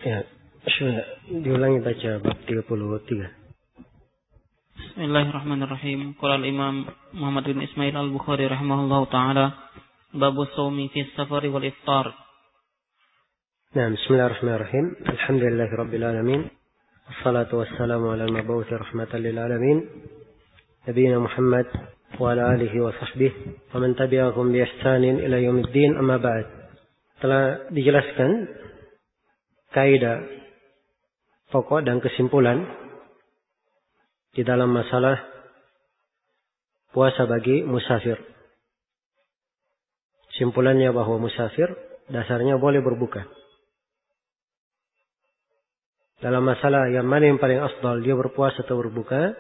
Ya, diulangi baca bab 33. Bismillahirrahmanirrahim. Qala al-Imam Muhammad bin Ismail al-Bukhari rahimahullahu taala, babu shaumi fi safari wal iftar. Nah, bismillahirrahmanirrahim. Alhamdulillahirabbil alamin. Wassalatu wassalamu ala al-mab'uts rahmatan lil alamin. Nabiyina Muhammad wa ala alihi wa sahbihi wa man tabi'ahum bi ihsanin ila yaumiddin, amma ba'd. Telah dijelaskan kaidah pokok dan kesimpulan di dalam masalah puasa bagi musafir. Kesimpulannya bahwa musafir dasarnya boleh berbuka. Dalam masalah yang mana yang paling afdal, dia berpuasa atau berbuka,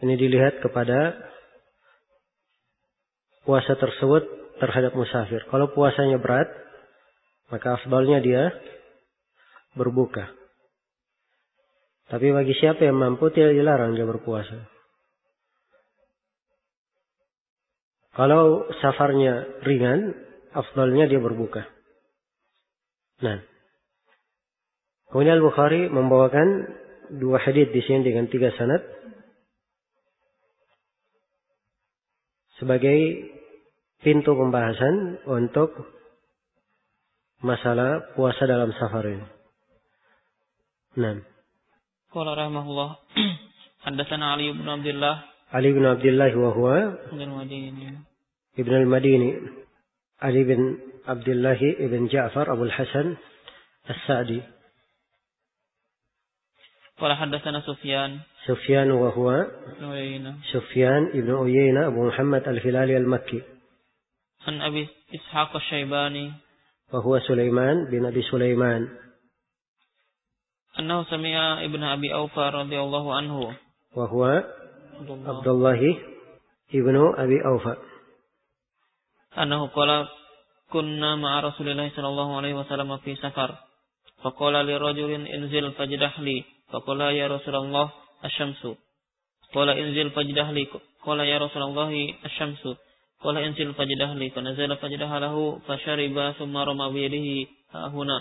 ini dilihat kepada puasa tersebut terhadap musafir. Kalau puasanya berat, maka afdalnya dia berbuka. Tapi bagi siapa yang mampu, tidak dilarang dia berpuasa. Kalau safarnya ringan, afdalnya dia berbuka. Nah, kemudian Al-Bukhari membawakan dua hadits di sini dengan 3 sanad sebagai pintu pembahasan untuk masalah puasa dalam safar ini. Nah, Qala rahimahullah, haddatsana Ali bin Abdullah. Ali bin Abdullah wa huwa Ibn al-Madini. Ali bin Abdullah ibn Ja'far Abu al-Hasan As-Sa'di. Qala haddatsana Sufyan. Sufyan wa huwa Sufyan ibn Uyainah Abu Muhammad al-Hilali al-Makki. An Abi Ishaq Asy-Syaibani. وهو سليمان بن أبي سليمان. أنه سمع ابن أبي أوفى رضي الله عنه. وهو عبد الله ابن أبي أوفى. أنه قال كنا مع رسول الله صلى الله عليه وسلم في سفر فقال لرجل انزل فاجدح لي فقال يا رسول الله الشمس قال انزل فاجدح لي قال يا رسول الله الشمس قال انزل فجده لي فنزل فجده له فشرب ثم رمى بيده هنا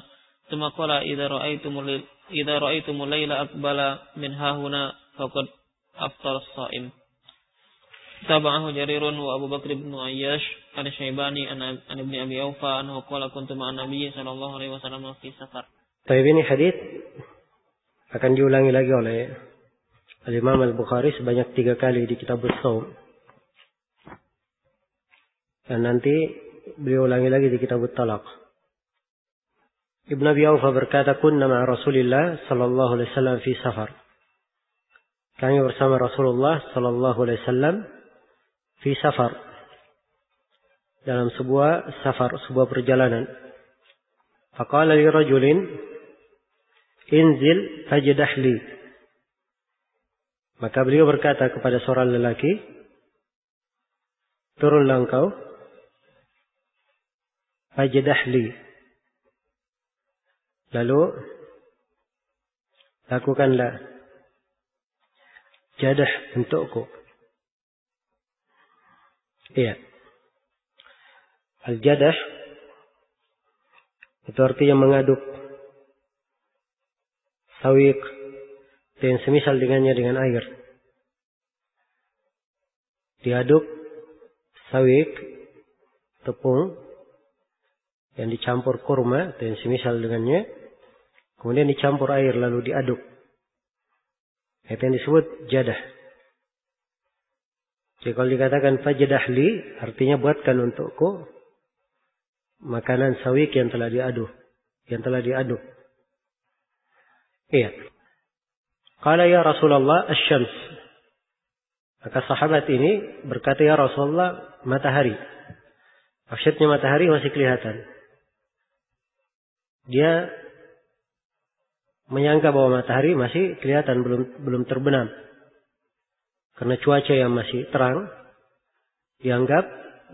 ثم قال إذا رأيتم الليل أقبل من ها هنا فقد أفطر الصائم. تابعه جرير وأبو بكر بن عياش عن الشيباني عن ابن أبي أوفى أنه قال كنت مع النبي صلى الله عليه وسلم في سفر. Baik, ini hadits akan diulangi lagi oleh Al-Imam Al-Bukhari sebanyak 3 kali di kitab As-Shaum. Dan nanti beliau ulangi lagi di kitab At-Talaq. Ibn Abi Awfa berkata, kunna ma'a Rasulillah sallallahu alaihi wasallam fi safar. Kami bersama Rasulullah sallallahu alaihi wasallam fi safar. Dalam sebuah safar, sebuah perjalanan. Faqala li rajulin inzil fajdah li. Maka beliau berkata kepada seorang lelaki, turunlah engkau, fajdah li. Lalu lakukanlah jadah untukku. Iya. Al-jadah itu artinya mengaduk sawiq dan semisal dengannya dengan air. Diaduk sawiq, tepung yang dicampur kurma dan semisal dengannya, kemudian dicampur air lalu diaduk. Itu yang disebut jadah. Jadi kalau dikatakan fajdah li, artinya buatkan untukku makanan sawiq yang telah diaduk, Iya. Qala ya Rasulullah asy-syams. Maka sahabat ini berkata, ya Rasulullah, matahari. Maksudnya matahari masih kelihatan. Dia menyangka bahwa matahari masih kelihatan, belum terbenam. Karena cuaca yang masih terang, dianggap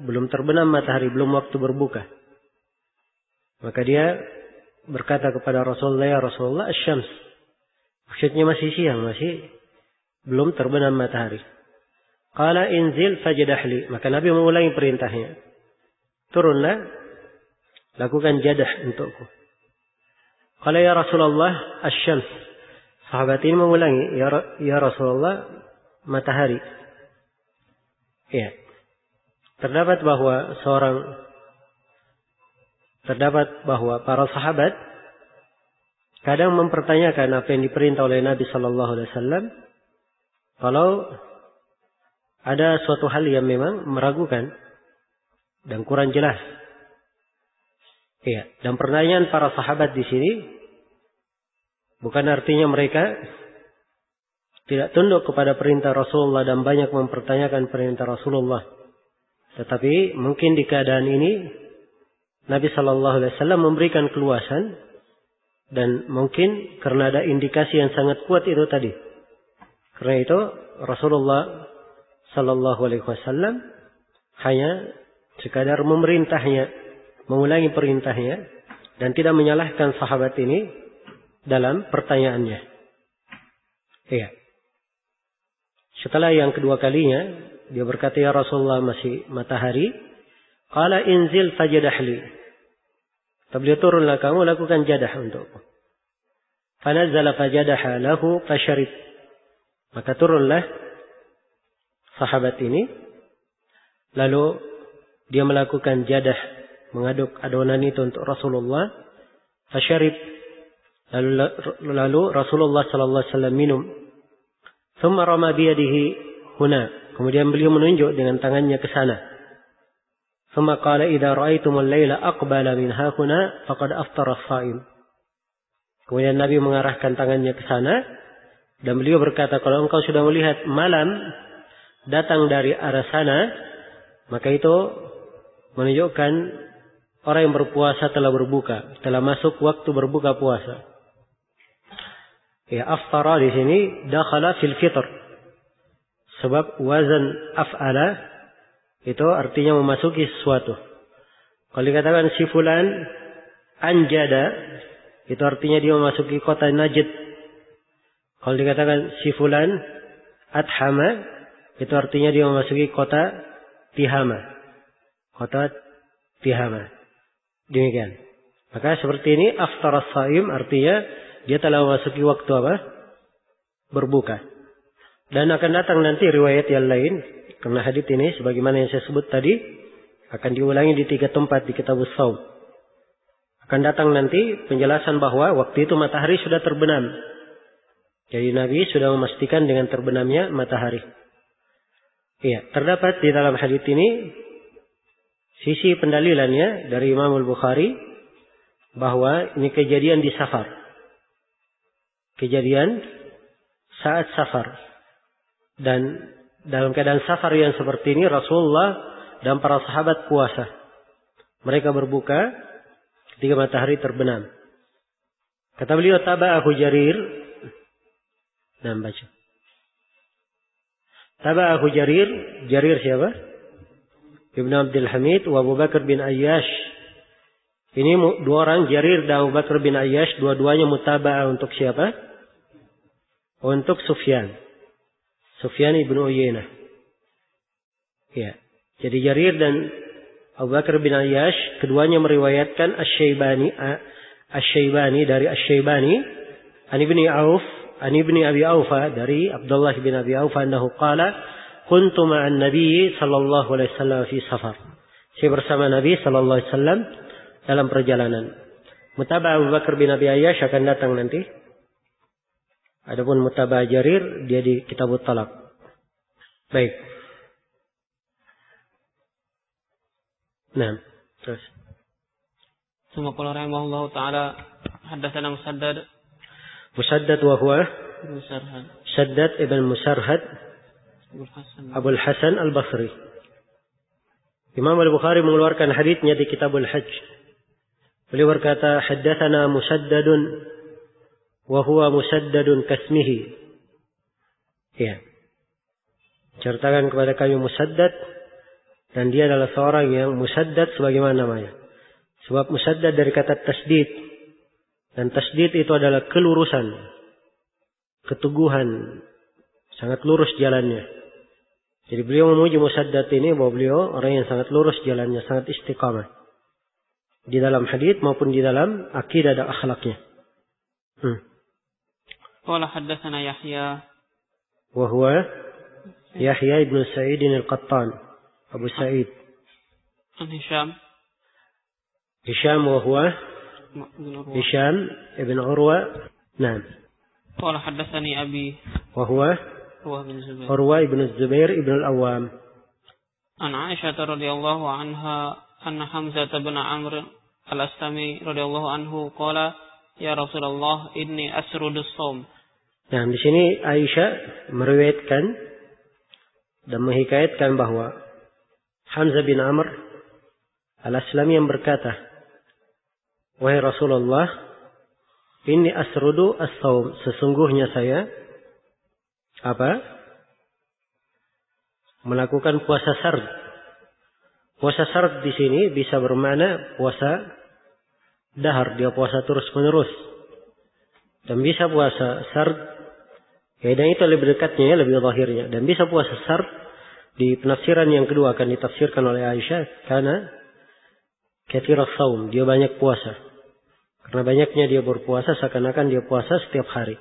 belum terbenam matahari, belum waktu berbuka. Maka dia berkata kepada Rasulullah, ya Rasulullah asy-syams. Maksudnya masih siang, masih belum terbenam matahari. Qala inzil fajdah li. Maka Nabi mengulangi perintahnya. Turunlah, lakukan jadah untukku. Qala ya Rasulullah asy-syams. Sahabat ini mengulangi, ya Rasulullah, matahari. Ya. Terdapat bahwa para sahabat kadang mempertanyakan apa yang diperintah oleh Nabi sallallahu alaihi wasallam kalau ada suatu hal yang memang meragukan dan kurang jelas. Iya, dan pertanyaan para sahabat di sini bukan artinya mereka tidak tunduk kepada perintah Rasulullah dan banyak mempertanyakan perintah Rasulullah. Tetapi mungkin di keadaan ini Nabi sallallahu alaihi wasallam memberikan keluasan dan mungkin karena ada indikasi yang sangat kuat itu tadi. Karena itu Rasulullah sallallahu alaihi wasallam hanya sekadar memerintahnya, mengulangi perintahnya dan tidak menyalahkan sahabat ini dalam pertanyaannya. Iya. Setelah yang kedua kalinya, dia berkata, ya Rasulullah, masih matahari. Qala inzil fajadahli. Beliau turunlah kamu, lakukan jadah untukku. Fanazala fajadaha lahu fasharib. Maka turunlah sahabat ini. Lalu dia melakukan jadah, mengaduk adonan itu untuk Rasulullah. Fasharib. Lalu Rasulullah sallallahu alaihi wasallam minum. Thumma rama biyadihi huna. Kemudian beliau menunjuk dengan tangannya ke sana. Thumma qala idza ra'aitumul laila aqbala min hahuna faqad aftara as-sha'im. Kemudian Nabi mengarahkan tangannya ke sana dan beliau berkata, kalau engkau sudah melihat malam datang dari arah sana, maka itu menunjukkan orang yang berpuasa telah berbuka, telah masuk waktu berbuka puasa. Ya, aftara di sini dakhala fil fitr. Sebab wazan af'ala itu artinya memasuki sesuatu. Kalau dikatakan si fulan anjada, itu artinya dia memasuki kota Najd. Kalau dikatakan si fulan adhama, itu artinya dia memasuki kota Tihama. Kota Tihama. Demikian. Maka seperti ini aftara as-shaim artinya dia telah memasuki waktu apa? Berbuka. Dan akan datang nanti riwayat yang lain. Karena hadits ini sebagaimana yang saya sebut tadi akan diulangi di 3 tempat di Kitabus Shaum. Akan datang nanti penjelasan bahwa waktu itu matahari sudah terbenam. Jadi Nabi sudah memastikan dengan terbenamnya matahari. Iya, terdapat di dalam hadits ini sisi pendalilannya dari Imam Al-Bukhari bahwa ini kejadian di safar. Kejadian saat safar. Dan dalam keadaan safar yang seperti ini Rasulullah dan para sahabat puasa. Mereka berbuka ketika matahari terbenam. Kata beliau, taba'ahu Jarir. Nah, baca. Taba'ahu Jarir. Jarir siapa? Ibn Abdul Hamid wa Abu Bakar bin Ayyash. Ini 2 orang, Jarir dan Abu Bakar bin Ayyash, dua-duanya mutaba'ah untuk siapa? Untuk Sufyan. Sufyan ibn Uyainah. Ya. Jadi Jarir dan Abu Bakar bin Ayyash, keduanya meriwayatkan Asy-Syaibani dari Asy-Syaibani, an Ibni Auf, an Ibni Abi Aufa dari Abdullah bin Abi Aufa annahu qala, kuntu ma'an Nabi sallallahu alaihi wasallam fi safar. Saya bersama Nabi sallallahu alaihi wasallam dalam perjalanan. Mutabah Abu Bakar bin Abi Ayyash akan datang nanti. Adapun mutabah Jarir dia di Kitabut Talaq. Baik. Nah, terus. ثم قال رحمه الله تعالى حدثنا مسدد وهو مسرهد مسدد ابن مسرهد Abu Hasan Al-Basri. Imam Al-Bukhari mengeluarkan haditsnya di Kitabul Hajj. Beliau berkata, haddatsana Musaddadun wa huwa Musaddadun kasmihi. Ya. Ceritakan kepada kami Musaddad dan dia adalah seorang yang Musaddad sebagaimana namanya. Sebab Musaddad dari kata tasdid. Dan tasdid itu adalah kelurusan, keteguhan, sangat lurus jalannya. Jadi beliau memuji Musaddad ini bahwa beliau orang yang sangat lurus jalannya, sangat istiqamah. Di dalam hadits maupun di dalam akidah dan akhlaknya. Qala haddatsana Yahya wa huwa Yahya ibn Sa'id al-Qattan Abu Sa'id. An Hisham wa huwa Hisham ibn Urwa. Naam. Qala haddatsani abi wa huwa Urwa ibn Zubair ibn al-Awwam. An Aisyah radhiyallahu anha anna Hamzah bin Amr al-Aslami radhiyallahu anhu qala ya Rasulullah inni asrudu shaum. Nah, di sini Aisyah meriwayatkan dan menghikayatkan bahwa Hamzah bin Amr al-Aslami yang berkata, wahai Rasulullah, inni asrudu as-shaum, sesungguhnya saya melakukan puasa sard. Puasa sard di sini bisa bermakna puasa dahar, dia puasa terus-menerus. Dan bisa puasa sard, dan itu lebih dekatnya, lebih zahirnya. Dan bisa puasa sard, di penafsiran yang kedua akan ditafsirkan oleh Aisyah, karena kathira shaum, dia banyak puasa. Karena banyaknya dia berpuasa, seakan-akan dia puasa setiap hari.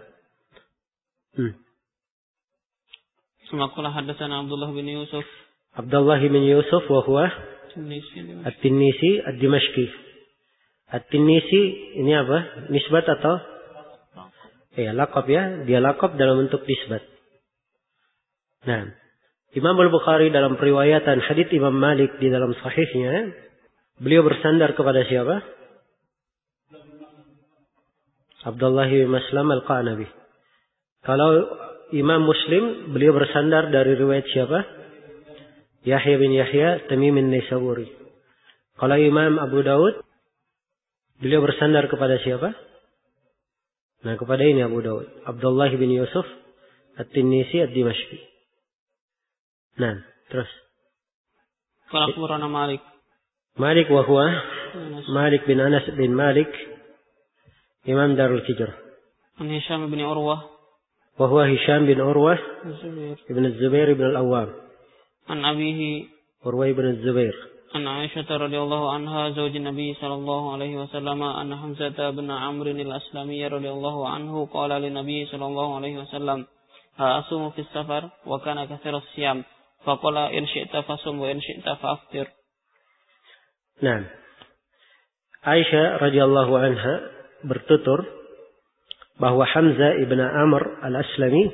Semakulah haddatsana Abdullah bin Yusuf. Abdullah bin Yusuf wa huwa At-Tinnisi Ad-Dimashqi. At-Tinnisi ini apa? Nisbat atau? Laqab ya. Dia laqab dalam bentuk nisbat. Nah, Imam Al-Bukhari dalam periwayatan hadits Imam Malik di dalam sahihnya, beliau bersandar kepada siapa? Abdullah bin Maslam Al-Qanabi. Kalau Imam Muslim, beliau bersandar dari riwayat siapa? Yahya bin Yahya Tamim an-Naisaburi. Kalau Imam Abu Daud, beliau bersandar kepada siapa? Nah, kepada ini Abu Daud. Abdullah bin Yusuf At-Tinnisi Ad-Dimashqi. Nah, terus. Qala akhbarana Malik. Malik wa huwa Malik bin Anas bin Malik, Imam Darul Hijrah. An Hisham bin Urwah. وهو هشام بن عروة ابن الزبير بن الأوام. عن أبيه عروة بن الزبير. عن عائشة رضي الله عنها زوج النبي صلى الله عليه وسلم أن حمزة بن عمرو الأسلمي رضي الله عنه قال للنبي صلى الله عليه وسلم أصوم في السفر وكان كثير الصيام فقال إن شئت فصم وإن شئت فأفطر. نعم. Aisyah radhiyallahu anha bertutur bahwa Hamzah ibn Amr al-Aslami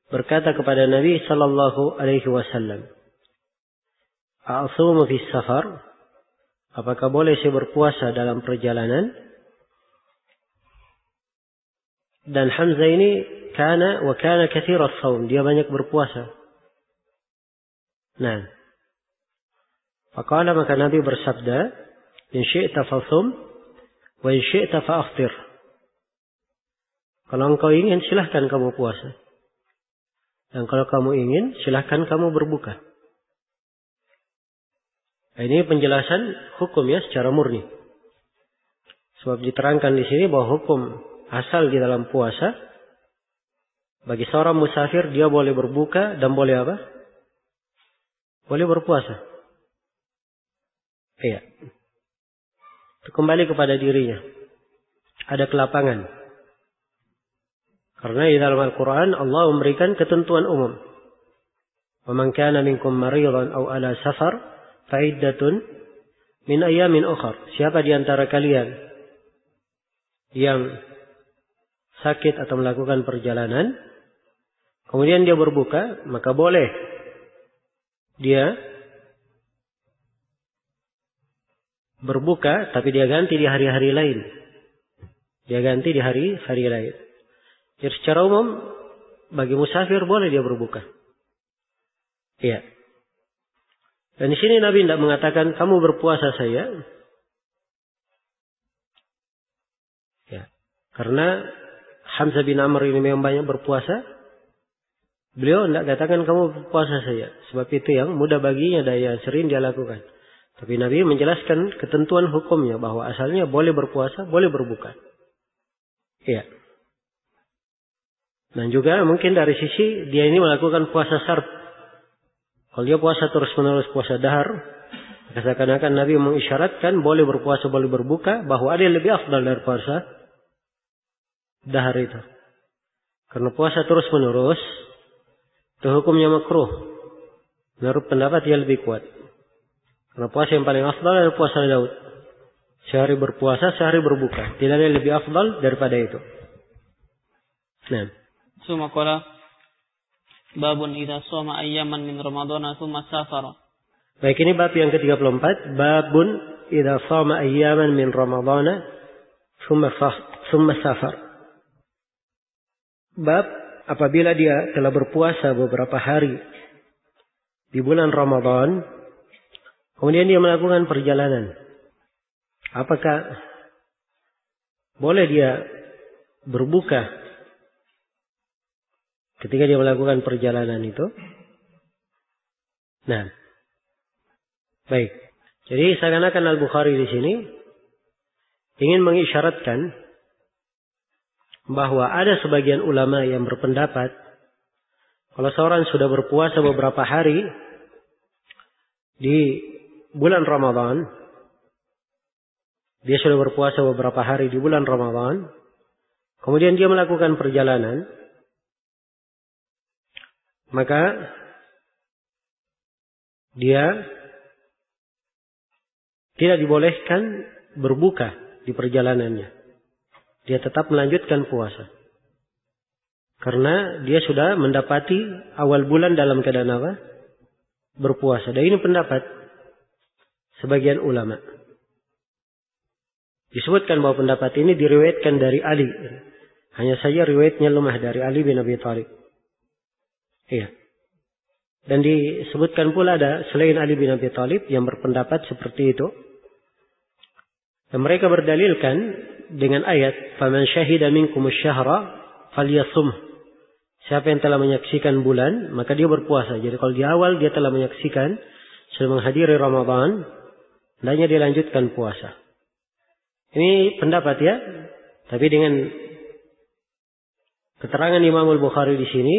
berkata kepada Nabi sallallahu alaihi wasallam, "A'sumu fi safar?" Apakah boleh saya berpuasa dalam perjalanan? Dan Hamzah ini kana katsir as-shaum, dia banyak berpuasa. Nah, maka Nabi bersabda, "In syi'ta fasum wa in syi'ta fa'aftir." Kalau engkau ingin, silahkan kamu puasa. Dan kalau kamu ingin, silahkan kamu berbuka. Nah, ini penjelasan hukum ya secara murni. Sebab diterangkan di sini bahwa hukum asal di dalam puasa, bagi seorang musafir dia boleh berbuka dan boleh apa? Boleh berpuasa. Iya. Kembali kepada dirinya. Ada kelapangan. Karena di dalam Al-Quran Allah memberikan ketentuan umum. Wa man kana minkum maridan aw ala safar fa iddatun min ayamin ukhar. Siapa di antara kalian yang sakit atau melakukan perjalanan, kemudian dia berbuka, maka boleh dia berbuka, tapi dia ganti di hari-hari lain. Dia ganti di hari-hari lain. Jadi secara umum bagi musafir boleh dia berbuka. Iya. Dan di sini Nabi tidak mengatakan kamu berpuasa saya. Ya. Karena Hamzah bin Amr ini memang banyak berpuasa. Beliau tidak katakan kamu berpuasa saya. Sebab itu yang mudah baginya dan yang sering dia lakukan. Tapi Nabi menjelaskan ketentuan hukumnya bahwa asalnya boleh berpuasa, boleh berbuka. Iya. Dan juga mungkin dari sisi dia ini melakukan puasa syarat. Kalau dia puasa terus-menerus puasa dahar, maka seakan-akan Nabi mengisyaratkan boleh berpuasa, boleh berbuka, bahwa ada yang lebih afdal dari puasa dahar itu. Karena puasa terus menerus, itu hukumnya makruh. Menurut pendapat dia lebih kuat. Karena puasa yang paling afdal adalah puasa Daud. Sehari berpuasa, sehari berbuka. Tidak ada yang lebih afdal daripada itu. Nah. Suma qala babun idza shoma ayyaman min ramadhana tsumma safara. Baik, ini bab yang ke-34. Babun idza shoma ayyaman min ramadhana tsumma safar. Bab apabila dia telah berpuasa beberapa hari di bulan Ramadan, kemudian dia melakukan perjalanan. Apakah boleh dia berbuka ketika dia melakukan perjalanan itu? Nah, baik. Jadi seakan-akan Al-Bukhari di sini ingin mengisyaratkan bahwa ada sebagian ulama yang berpendapat kalau seorang sudah berpuasa beberapa hari di bulan Ramadan, dia sudah berpuasa beberapa hari di bulan Ramadan, kemudian dia melakukan perjalanan, maka dia tidak dibolehkan berbuka di perjalanannya. Dia tetap melanjutkan puasa. Karena dia sudah mendapati awal bulan dalam keadaan apa? Berpuasa. Dan ini pendapat sebagian ulama. Disebutkan bahwa pendapat ini diriwayatkan dari Ali. Hanya saja riwayatnya lemah dari Ali bin Abi Thalib. Iya. Dan disebutkan pula ada selain Ali bin Abi Thalib yang berpendapat seperti itu. Dan mereka berdalilkan dengan ayat, "Faman syahida minkumus syahra falyasum." Siapa yang telah menyaksikan bulan, maka dia berpuasa. Jadi kalau di awal dia telah menyaksikan, sudah menghadiri Ramadan, hendaknya dia lanjutkan puasa. Ini pendapat ya, tapi dengan keterangan Imam Al-Bukhari di sini,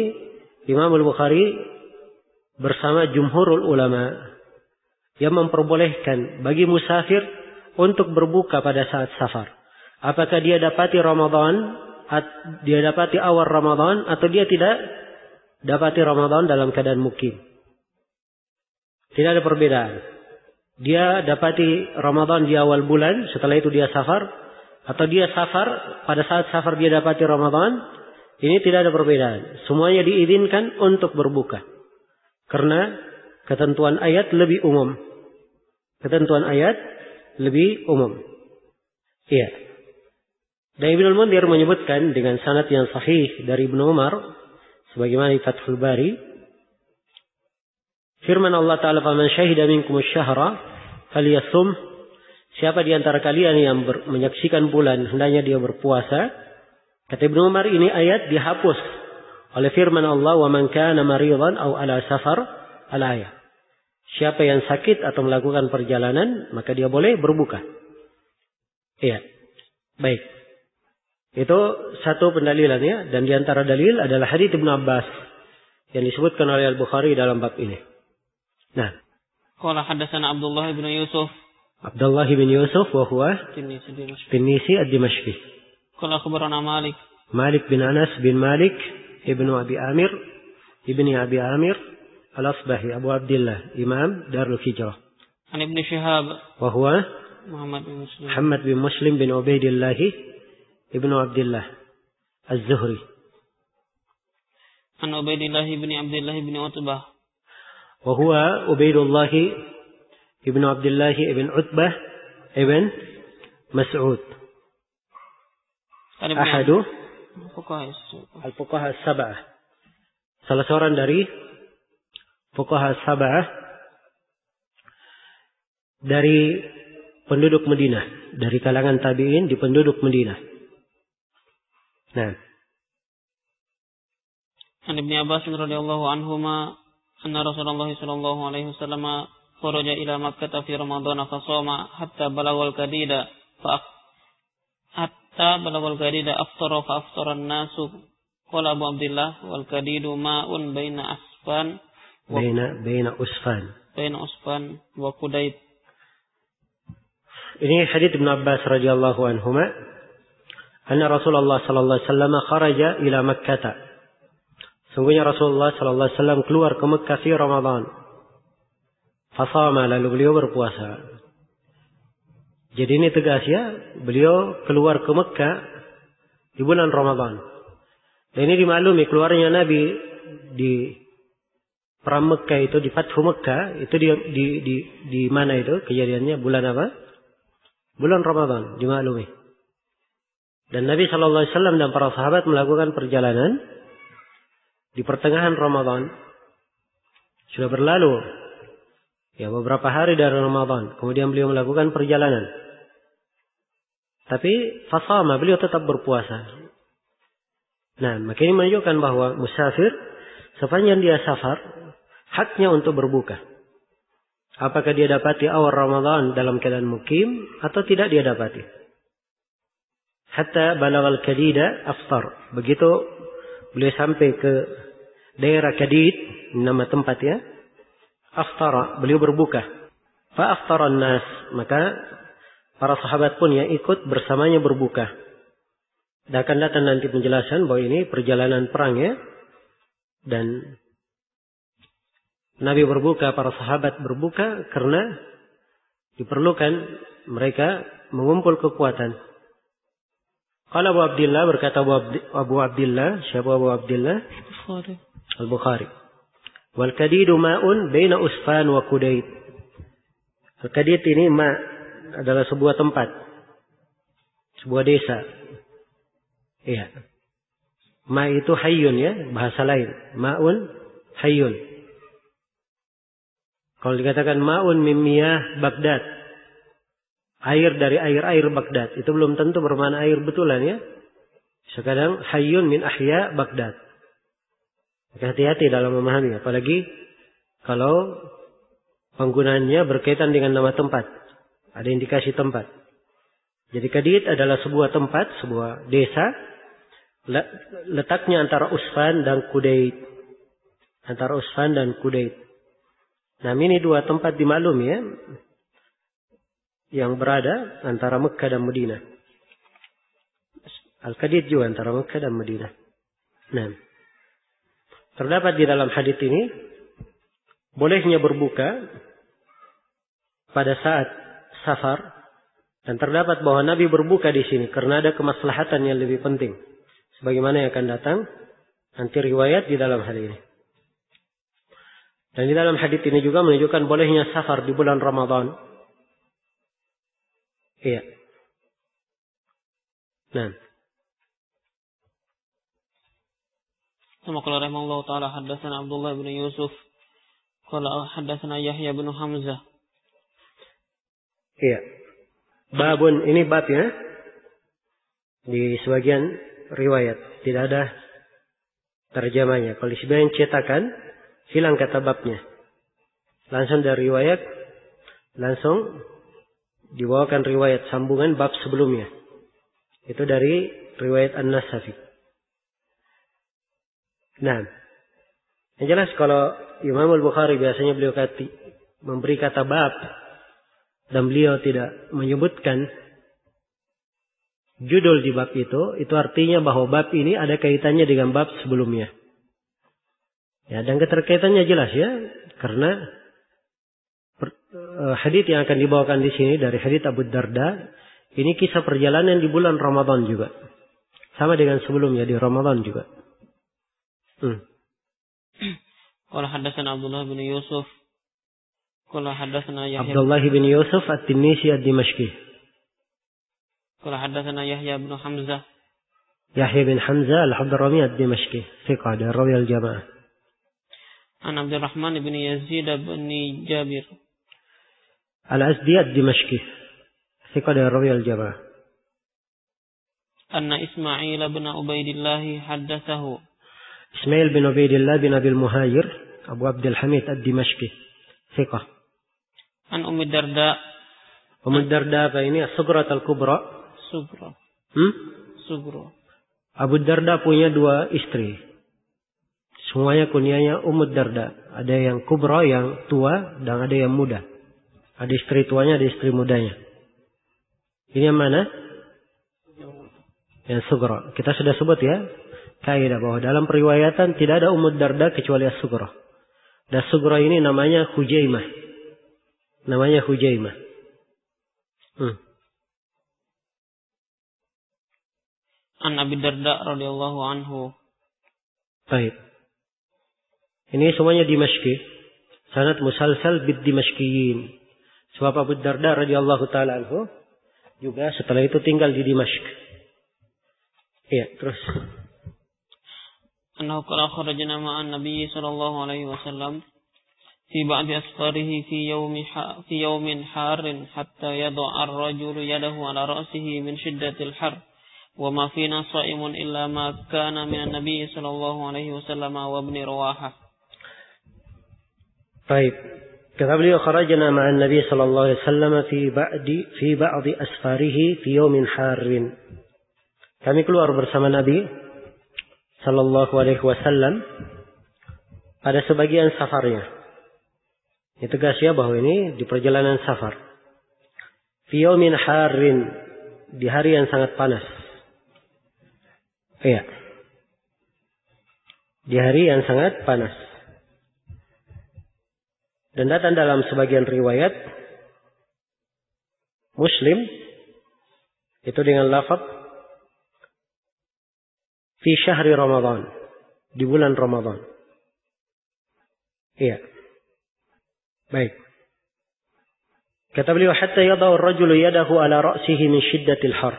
Imam Al-Bukhari bersama jumhurul ulama yang memperbolehkan bagi musafir untuk berbuka pada saat safar. Apakah dia dapati Ramadan, dia dapati awal Ramadan, atau dia tidak dapati Ramadan dalam keadaan mukim. Tidak ada perbedaan. Dia dapati Ramadan di awal bulan, setelah itu dia safar, atau dia safar, pada saat safar dia dapati Ramadan, ini tidak ada perbedaan. Semuanya diizinkan untuk berbuka. Karena ketentuan ayat lebih umum. Ketentuan ayat lebih umum. Iya. Dan Ibnu Al-Mundhir menyebutkan dengan sanad yang sahih dari Ibnu Umar, sebagaimana di Fathul Bari, firman Allah Ta'ala, "Faman syahida minkumus syahra falyasum." Siapa di antara kalian yang menyaksikan bulan, hendaknya dia berpuasa. Kata Ibnu Umar, ini ayat dihapus oleh firman Allah, "Wa man kana maridan aw ala safar," al-ayat. Siapa yang sakit atau melakukan perjalanan, maka dia boleh berbuka. Iya. Baik. Itu satu pendalilannya, dan di antara dalil adalah hadits Ibnu Abbas yang disebutkan oleh Al-Bukhari dalam bab ini. Nah, qala hadatsana Abdullah bin Yusuf. Abdullah bin Yusuf wa huwa Tinnisi ad-Dimashqi. Qala akhbarana Malik. Malik bin Anas bin Malik ibnu Abi Amir ibni Abi Amir Al-Asbahi Abu Abdullah Imam Darul Hijrah. An Ibnu Syihab wa huwa Muhammad bin Muslim bin Ubaidillah ibnu Abdullah Az-Zuhri. An Ubaidillah bin Abdullah bin Utbah. Wa huwa Ubaidullah ibnu Abdullah ibn Utbah ibn Mas'ud. Ahadu al-fuqaha as-sab'ah. Salah seorang dari fuqaha as-sab'ah dari penduduk Madinah, dari kalangan tabi'in di penduduk Madinah. Nah, An Ibnu Abbas radhiyallahu anhuma anna Rasulullah sallallahu alaihi wasallam kharaja ila Makkah fi Ramadan fa shoma hatta balagha al-qadida aftara fa aftara an-nasu. Qala Abu Abdullah wal qadidu ma'un baina asfan baina usfan wa Qudayb. Ini hadits Ibnu Abbas radhiyallahu anhuma anna Rasulullah sallallahu alaihi wasallam kharaja ila Makkah. Sungguhnya Rasulullah sallallahu alaihi wasallam keluar ke Makkah di Ramadan. Fasama, lalu beliau berpuasa. Jadi ini tegas ya, beliau keluar ke Makkah di bulan Ramadan. Dan ini dimaklumi keluarnya Nabi di perang Makkah itu, di Fathu Makkah itu di mana itu kejadiannya, bulan apa? Bulan Ramadan, dimaklumi. Dan Nabi sallallahu alaihi wasallam dan para sahabat melakukan perjalanan di pertengahan Ramadan. Sudah berlalu ya beberapa hari dari Ramadan, kemudian beliau melakukan perjalanan. Tapi fasama, beliau tetap berpuasa. Nah, maka ini menunjukkan bahwa musafir sepanjang dia safar, haknya untuk berbuka. Apakah dia dapati awal Ramadan dalam keadaan mukim atau tidak dia dapati. Hatta balagal kadida aftar. Begitu beliau sampai ke daerah Kadid, nama tempat ya, aftara, beliau berbuka. Fa aftaran nas, maka para sahabat pun yang ikut bersamanya berbuka. Dan akan datang nanti penjelasan bahwa ini perjalanan perang ya. Dan Nabi berbuka, para sahabat berbuka karena diperlukan mereka mengumpul kekuatan. Qala Abu Abdillah, berkata Abu Abdillah, siapa Abu Abdillah? Al-Bukhari. Wal kadidu ma'un baina Usfan wa Kudaid. Al-Kadid ini adalah sebuah tempat, sebuah desa. Iya. Ma itu hayyun ya, bahasa lain. Ma'un hayyun. Kalau dikatakan ma'un min miyah Baghdad, air dari air Baghdad, itu belum tentu bermakna air betulan ya. Sekadang hayyun min ahya Baghdad. Hati-hati dalam memahami, apalagi kalau penggunaannya berkaitan dengan nama tempat. Ada indikasi tempat. Jadi Kadid adalah sebuah tempat, sebuah desa, letaknya antara Usfan dan Kudaid. Antara Usfan dan Kudaid. Nah, ini dua tempat dimaklumi ya, yang berada antara Mekah dan Madinah. Al-Kadid juga antara Mekah dan Madinah. Nah, terdapat di dalam hadits ini bolehnya berbuka pada saat safar, dan terdapat bahwa Nabi berbuka di sini karena ada kemaslahatan yang lebih penting, sebagaimana yang akan datang nanti riwayat di dalam hal ini. Dan di dalam hadits ini juga menunjukkan bolehnya safar di bulan Ramadan. Iya. Nah. Sama qala rahimahullahu taala haddatsana Abdullah bin Yusuf qala haddatsana Yahya bin Hamzah. Iya. Babun, ini bab ya. Di sebagian riwayat tidak ada terjemahnya. Kalau di sebagian cetakan hilang kata babnya. Langsung dari riwayat langsung dibawakan riwayat sambungan bab sebelumnya. Itu dari riwayat An-Nasafi. Nah, yang jelas kalau Imam Al-Bukhari biasanya beliau memberi kata bab dan beliau tidak menyebutkan judul di bab itu artinya bahwa bab ini ada kaitannya dengan bab sebelumnya. Ya, dan keterkaitannya jelas ya, karena hadits yang akan dibawakan di sini dari hadits Abu Darda, ini kisah perjalanan di bulan Ramadan juga. Sama dengan sebelumnya di Ramadan juga. Qala haddatsana Abdullah bin Yusuf. Qala haddatsana Yahya. Abdullah bin Yusuf At-Tinnisi Ad-Dimashqi. Qala haddatsana Yahya bin Hamzah. Yahya bin Hamzah Al-Hadrami Ad-Dimashqi, thiqah dari rawi al-Jamaah. An Abdurrahman bin Yazid bin Jabir. Al-Azdi Ad-Dimashqi, thiqah dari rawi al-Jamaah. Anna Ismail bin Ubaidillah haddatsahu. Ismail bin Ubaidillah bin Abil Muhajir Abu Abdul Hamid Ad-Dimashqi, thiqah. An Ummi Darda. Ummi Darda apa ini? As-Sughra al-Kubra. Sughra. Sughra. Abu Darda punya dua istri. Semuanya kunyanya Ummu Darda. Ada yang kubra, yang tua, dan ada yang muda. Ada istri tuanya, ada istri mudanya. Ini yang mana? Yang sughra. Kita sudah sebut ya, kaidah bahwa dalam periwayatan tidak ada Ummu Darda kecuali as-sughra. Dan sughra ini namanya Hujaimah. Namanya Hujaimah. An Abi Darda radhiyallahu anhu. Baik. Ini semuanya Dimashqi. Sanad musalsal bid Dimashqiyin. Sebab Abu Darda radhiyallahu taala anhu juga setelah itu tinggal di Dimashq. Iya, terus. Annahu qala kharajna ma'an Nabi sallallahu alaihi wasallam fi ba'di asfarihi fi yawmin harin hatta yada'a ar-rajulu yadahu ala ra'sihi min shiddatil har wa ma fina sha'imun illa ma kana min an-nabi sallallahu alaihi wasallam wa ibn Rawahah. Baik. Kata beliau, kharajna ma'an Nabi sallallahu alaihi wasallam fi ba'di asfarihi fi yawmin harin. Kami keluar bersama Nabi sallallahu alaihi wasallam pada sebagian safarnya. Ini tegas ya bahwa ini di perjalanan safar. Fi yawmin harin, di hari yang sangat panas. Iya. Di hari yang sangat panas. Dan datang dalam sebagian riwayat Muslim itu dengan lafaz fi syahri Ramadan, di bulan Ramadan. Iya. Baik. Kata beliau, hatta yadau ar-rajulu yadahu ala ra'sihi min shiddatil har.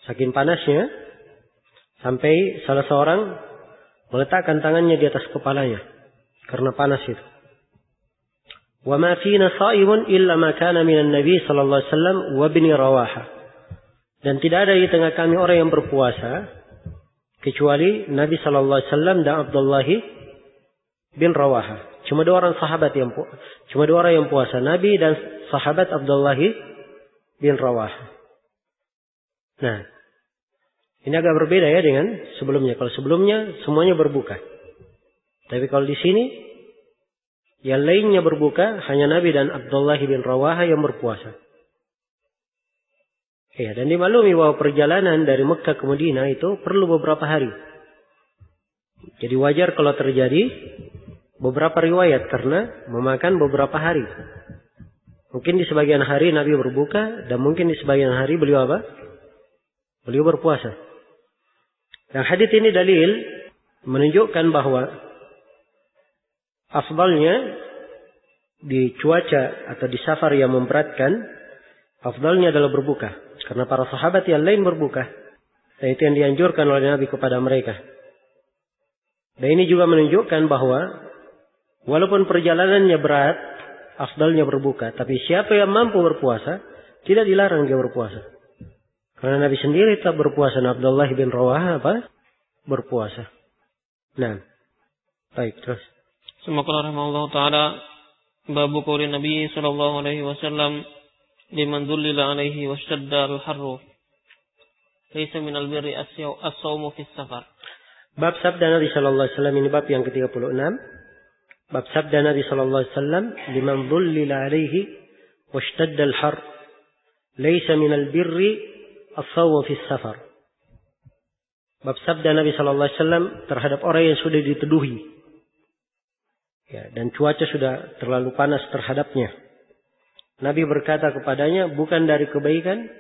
Saking panasnya sampai salah seorang meletakkan tangannya di atas kepalanya karena panas itu. Wa ma fina sha'imun illa ma kana minan nabi sallallahu alaihi wasallam wa ibn Rawahah. Dan tidak ada di tengah kami orang yang berpuasa kecuali Nabi sallallahu alaihi wasallam dan Abdullah bin Rawahah. Cuma dua orang yang puasa, Nabi dan sahabat Abdullah bin Rawahah. Nah, ini agak berbeda ya dengan sebelumnya. Kalau sebelumnya semuanya berbuka. Tapi kalau di sini yang lainnya berbuka, hanya Nabi dan Abdullah bin Rawahah yang berpuasa. Ya, dan dimaklumi bahwa perjalanan dari Mekah ke Madinah itu perlu beberapa hari. Jadi wajar kalau terjadi beberapa riwayat karena memakan beberapa hari. Mungkin di sebagian hari Nabi berbuka dan mungkin di sebagian hari beliau apa? Beliau berpuasa. Dan hadits ini dalil menunjukkan bahwa afdalnya di cuaca atau di safar yang memberatkan, afdalnya adalah berbuka. Karena para sahabat yang lain berbuka. Dan itu yang dianjurkan oleh Nabi kepada mereka. Dan ini juga menunjukkan bahwa walaupun perjalanannya berat, afdalnya berbuka. Tapi siapa yang mampu berpuasa, tidak dilarang dia berpuasa. Karena Nabi sendiri tetap berpuasa. Dan Abdullah bin Rawahah berpuasa. Nah, baik terus. Semoga rahimahullah ta'ala babu qawli Nabi sallallahu alaihi wasallam liman dhullila alaihi washtadda al-harru laysa minal birri as-sawmu fi safar. Bab sabda Nabi sallallahu alaihi wasallam, ini bab yang ke-36. Bab sabda Nabi sallallahu alaihi wasallam liman dhullila alaihi washtadda al-harru laysa minal birri as-sawmu fi safar. Bab sabda Nabi sallallahu alaihi wasallam terhadap orang yang sudah diteduhi. Ya, dan cuaca sudah terlalu panas terhadapnya. Nabi berkata kepadanya, bukan dari kebaikan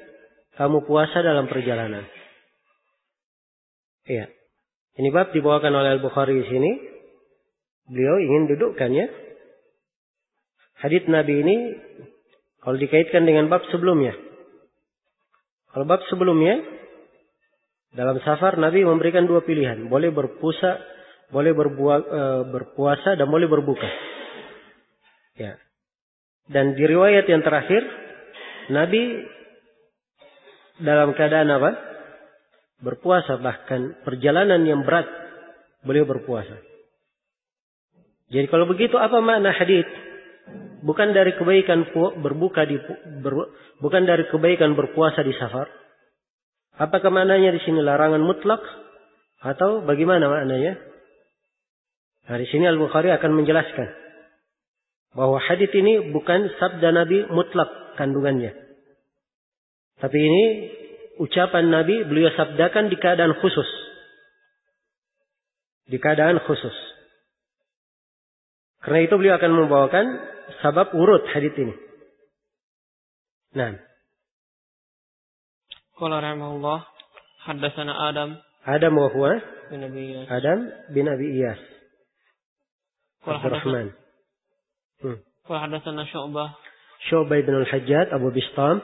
kamu puasa dalam perjalanan. Ya. Ini bab dibawakan oleh Al-Bukhari di sini. Beliau ingin dudukkan ya. Hadits Nabi ini kalau dikaitkan dengan bab sebelumnya. Kalau bab sebelumnya dalam safar Nabi memberikan dua pilihan, boleh berpuasa, boleh berpuasa dan boleh berbuka. Ya. Dan di riwayat yang terakhir, Nabi dalam keadaan apa? Berpuasa, bahkan perjalanan yang berat beliau berpuasa. Jadi kalau begitu apa makna hadits? Bukan dari kebaikan bukan dari kebaikan berpuasa di safar. Apakah maknanya di sini larangan mutlak atau bagaimana maknanya? Nah, di sini Al-Bukhari akan menjelaskan bahwa hadits ini bukan sabda Nabi mutlak kandungannya. Tapi ini ucapan Nabi beliau sabdakan di keadaan khusus. Di keadaan khusus. Karena itu beliau akan membawakan sabab urut hadits ini. Nah. Qala rahimahullah, haddatsana Adam wa huwa bin Abi Iyas. Adam bin Abi Iyas. Abdurrahman. Qala haddatsana Syu'bah bin al-Hajjaj Abu Bistam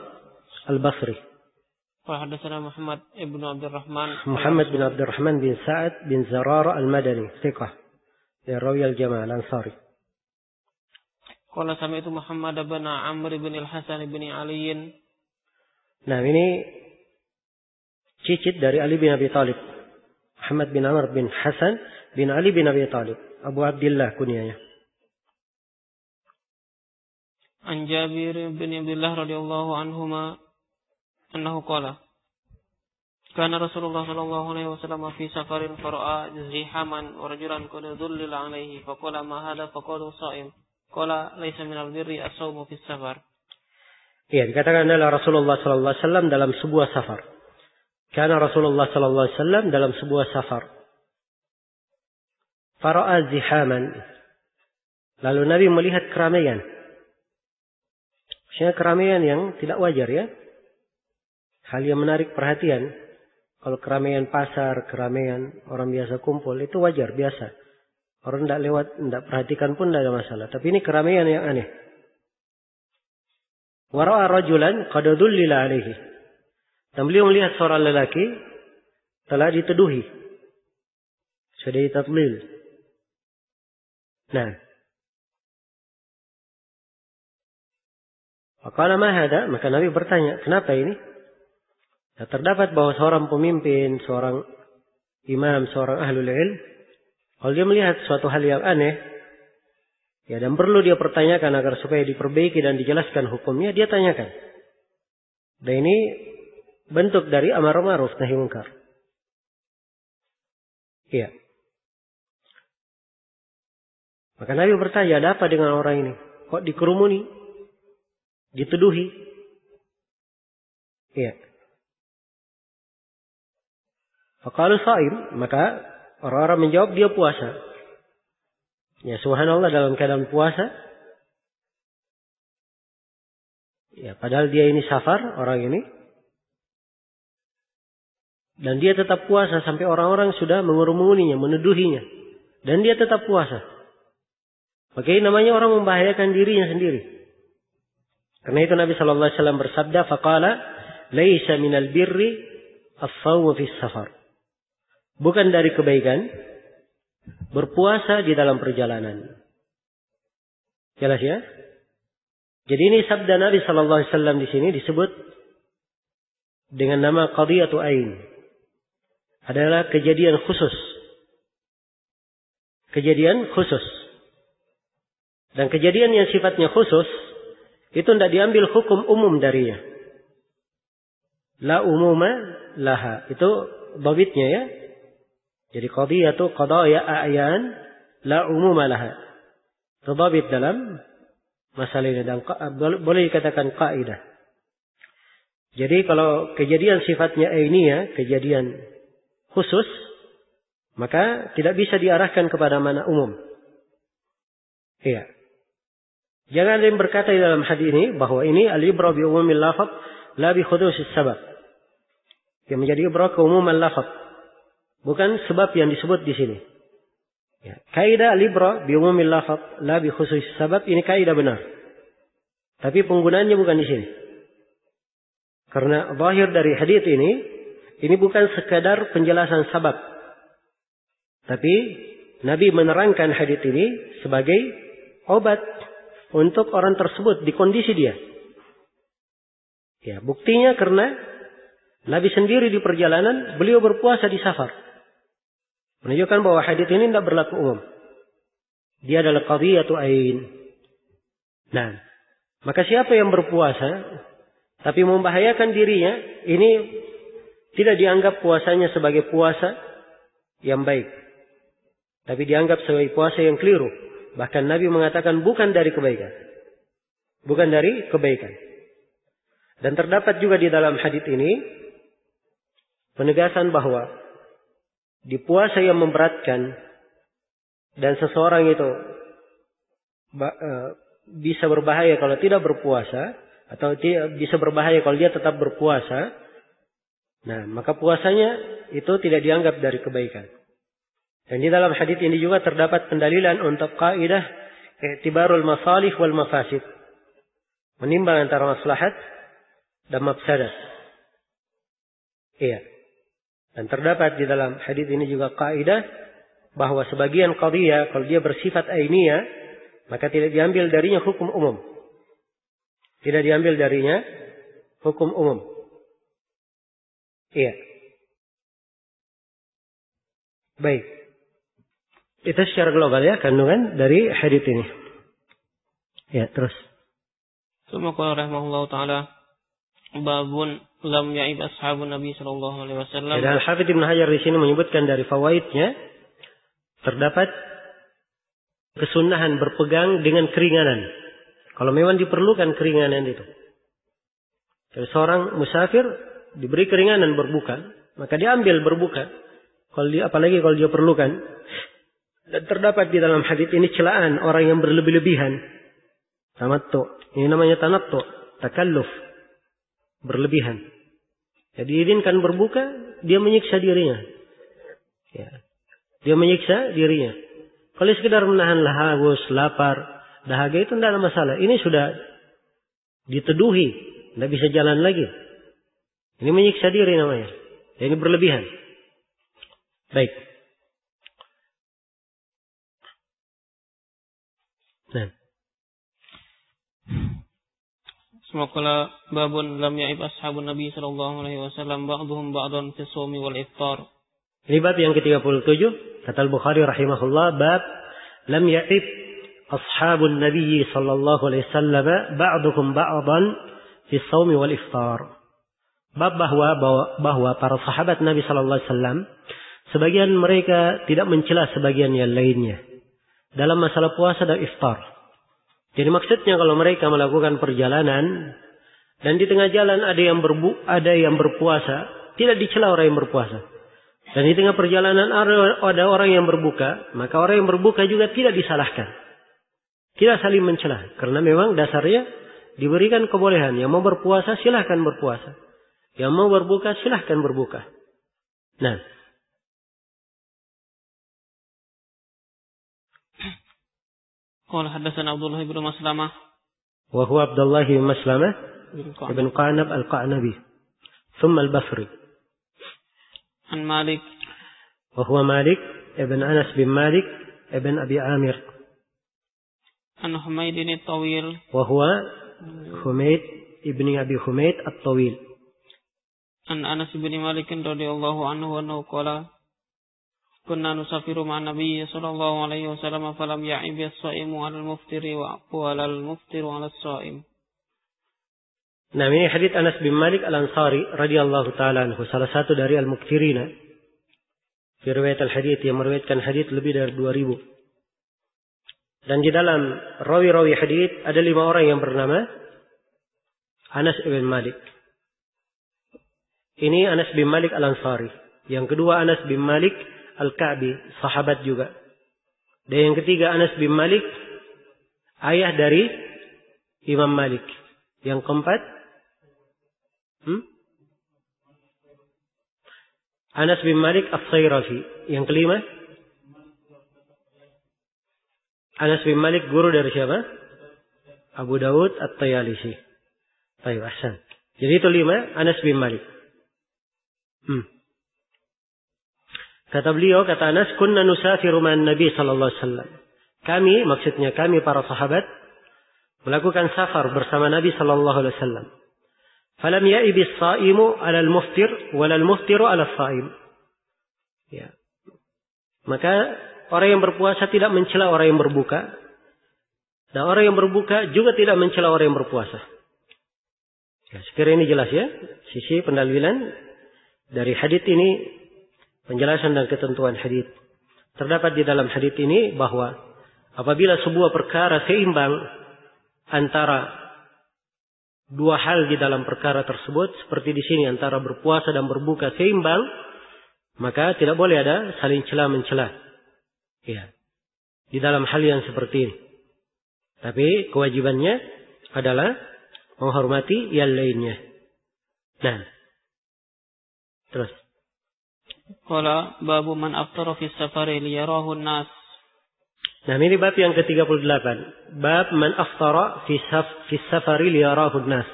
al-Basri. Qala haddatsana Muhammad bin Abdurrahman bin Sa'ad bin Zarara al-Madani, thiqah. Dari rawi al-Jamaah al-Ansari. Qala sami'tu Muhammad bin Amr bin al-Hasan bin Ali. Nah, ini cicit dari Ali bin Abi Thalib. Muhammad bin Amr bin Hasan bin Ali bin Abi Thalib. Abu Abdullah kunyanya. An Jabir bin Abdullah radhiyallahu anhuma annahu qala kana Rasulullah sallallahu alaihi wasallam fi safarin fara'a zihaman wa rajulan qad dhullila alaihi faqala ma hadha faqala sha'im qala laysa minal birri as-shawmu fi safar. Iya, dikatakan adalah Rasulullah sallallahu alaihi wasallam dalam sebuah safar. Kana Rasulullah sallallahu alaihi wasallam dalam sebuah safar. Fara'a zihaman. Lalu Nabi melihat keramaian. Maksudnya keramaian yang tidak wajar ya. Hal yang menarik perhatian. Kalau keramaian pasar, keramaian orang biasa kumpul, itu wajar, biasa. Orang tidak lewat, tidak perhatikan pun tidak ada masalah. Tapi ini keramaian yang aneh. Wara'a rajulan qad dhullila alaihi. Dan beliau melihat seorang lelaki telah diteduhi. Sudah ditadlil. Nah. Faqala ma hada? Maka Nabi bertanya, kenapa ini? Nah, terdapat bahwa seorang pemimpin, seorang imam, seorang ahlul ilm, kalau dia melihat suatu hal yang aneh, ya, dan perlu dia pertanyakan agar supaya diperbaiki dan dijelaskan hukumnya, dia tanyakan. Dan ini bentuk dari amar ma'ruf nahi munkar. Iya. Maka Nabi bertanya, ada apa dengan orang ini? Kok dikerumuni? Dituduhi? Iya. Faqalu sha'im, maka orang-orang menjawab dia puasa. Ya, subhanallah, dalam keadaan puasa. Ya, padahal dia ini safar, orang ini. Dan dia tetap puasa sampai orang-orang sudah mengurumuninya, menuduhinya. Dan dia tetap puasa. Maka ini namanya orang membahayakan dirinya sendiri. Karena itu Nabi sallallahu alaihi wasallam bersabda, faqala laisa minal birri as-shawmu fis safar. Bukan dari kebaikan berpuasa di dalam perjalanan. Jelas ya? Jadi ini sabda Nabi sallallahu alaihi wasallam di sini disebut dengan nama qadhiyatu ain. Adalah kejadian khusus. Kejadian khusus. Dan kejadian yang sifatnya khusus itu tidak diambil hukum umum darinya. La umuma laha. Itu dhabitnya ya. Jadi qadhiyatu qadaya a'yan la umuma laha. Itu dhabit dalam masalah ini, dan boleh dikatakan kaidah. Jadi kalau kejadian sifatnya ainiyah, kejadian khusus, maka tidak bisa diarahkan kepada mana umum. Iya. Jangan ada yang berkata di dalam hadis ini bahwa ini al-ibra bi umumil lafaz la bi khususis sabab. Yang menjadi ibra keumuman lafaz, bukan sebab yang disebut di sini. Ya. Kaidah al-ibra bi umumil lafaz la bi khususis sabab, ini kaidah benar. Tapi penggunaannya bukan di sini. Karena zahir dari hadis ini bukan sekadar penjelasan sabab. Tapi Nabi menerangkan hadis ini sebagai obat untuk orang tersebut di kondisi dia. Ya, buktinya karena Nabi sendiri di perjalanan, beliau berpuasa di safar. Menunjukkan bahwa hadis ini tidak berlaku umum. Dia adalah qadhiyatu ain. Nah, maka siapa yang berpuasa tapi membahayakan dirinya, ini tidak dianggap puasanya sebagai puasa yang baik. Tapi dianggap sebagai puasa yang keliru. Bahkan Nabi mengatakan bukan dari kebaikan. Bukan dari kebaikan. Dan terdapat juga di dalam hadis ini penegasan bahwa di puasa yang memberatkan dan seseorang itu bisa berbahaya kalau tidak berpuasa, atau bisa berbahaya kalau dia tetap berpuasa, nah maka puasanya itu tidak dianggap dari kebaikan. Dan di dalam hadis ini juga terdapat pendalilan untuk kaidah i'tibarul masalih wal mafasid, menimbang antara maslahat dan mafsadah. Iya. Dan terdapat di dalam hadis ini juga kaidah bahwa sebagian qadhiyah kalau dia bersifat ainiyah, maka tidak diambil darinya hukum umum. Tidak diambil darinya hukum umum. Iya. Baik. Itu secara global ya kandungan dari hadits ini. Ya, terus. Summa qala rahimahullahu taala babun lam ya'ib ashabun Nabi sallallahu alaihi wasallam. Dan Al-Hafidz Ibnu Hajar di sini menyebutkan dari fawaidnya terdapat kesunahan berpegang dengan keringanan. Kalau memang diperlukan keringanan itu. Kalau seorang musafir diberi keringanan berbuka, maka diambil berbuka. Apalagi kalau dia perlukan. Dan terdapat di dalam hadits ini celaan orang yang berlebih-lebihan. Tamattu. Ini namanya tanattu, takalluf. Berlebihan. Jadi diizinkan berbuka, dia menyiksa dirinya. Ya. Dia menyiksa dirinya. Kalau sekedar menahan haus, lapar, dahaga itu tidak ada masalah. Ini sudah diteduhi. Tidak bisa jalan lagi. Ini menyiksa diri namanya. Ini berlebihan. Baik. Nah. Semoga babun lam ya'ib ashabun Nabi sallallahu alaihi wasallam ba'duhum ba'dan fi shaumi wal iftar. Ini bab yang ke-37. Kata Al-Bukhari rahimahullah, bab lam ya'ib ashabun Nabi sallallahu alaihi wasallam ba'duhum ba'dan fi shaumi wal iftar. Bab bahwa para sahabat Nabi sallallahu alaihi wasallam sebagian mereka tidak mencela sebagian yang lainnya dalam masalah puasa dan iftar. Jadi maksudnya kalau mereka melakukan perjalanan dan di tengah jalan ada yang berpuasa, tidak dicela orang yang berpuasa. Dan di tengah perjalanan ada orang yang berbuka, maka orang yang berbuka juga tidak disalahkan. Tidak saling mencela, karena memang dasarnya diberikan kebolehan. Yang mau berpuasa silahkan berpuasa. Yang mau berbuka silahkan berbuka. Nah, قال حدثنا عبد الله بن مسلمة وهو عبد الله بن مسلمة بن قعنب القعنبي ثم البصري عن مالك وهو مالك ابن أنس بن مالك ابن أبي عامر عن حميد الطويل وهو حميد ابن أبي حميد الطويل عن أنس بن مالك رضي الله عنه أنه قال كنا نسافر مع النبي صلى الله عليه وسلم فلم يعب الصائم على المفطر وعلى المفطر على الصائم. Nah, ini hadits Anas bin Malik Al-Ansari radhiyallahu taala anhu, salah satu dari al-muktsirina. Fi riwayat al-hadits yang meriwayatkan hadits lebih dari 2000. Dan di dalam rawi-rawi hadits ada 5 orang yang bernama Anas bin Malik. Ini Anas bin Malik Al-Ansari. Yang kedua Anas bin Malik Al-Ka'bi, sahabat juga. Dan yang ketiga Anas bin Malik, ayah dari Imam Malik. Yang keempat, Anas bin Malik As-Sayrafi. Yang kelima, Anas bin Malik guru dari siapa? Abu Dawud At-Tayalisi. Baik, ahsan. Jadi itu 5, Anas bin Malik. Kata beliau, kata Anas, kunna nusafiru ma'an Nabi sallallahu alaihi wasallam. Kami, maksudnya kami para sahabat, melakukan safar bersama Nabi sallallahu alaihi wasallam. Falam ya'ibis sha'imu 'ala al-muftir wala al-muftiru 'ala as-sha'im. Ya. Maka orang yang berpuasa tidak mencela orang yang berbuka, dan orang yang berbuka juga tidak mencela orang yang berpuasa. Ya, sekiranya ini jelas ya, sisi pendalilan dari hadits ini. Penjelasan dan ketentuan hadits. Terdapat di dalam hadits ini bahwa apabila sebuah perkara seimbang antara dua hal di dalam perkara tersebut, seperti di sini antara berpuasa dan berbuka seimbang, maka tidak boleh ada saling cela-mencela. Ya. Di dalam hal yang seperti ini. Tapi kewajibannya adalah menghormati yang lainnya. Nah. Terus. Qala babu man aftara fi safari liyarahu an-nas. Nah, ini bab yang ke-38. Bab man aftara fi safari liyarahu an-nas.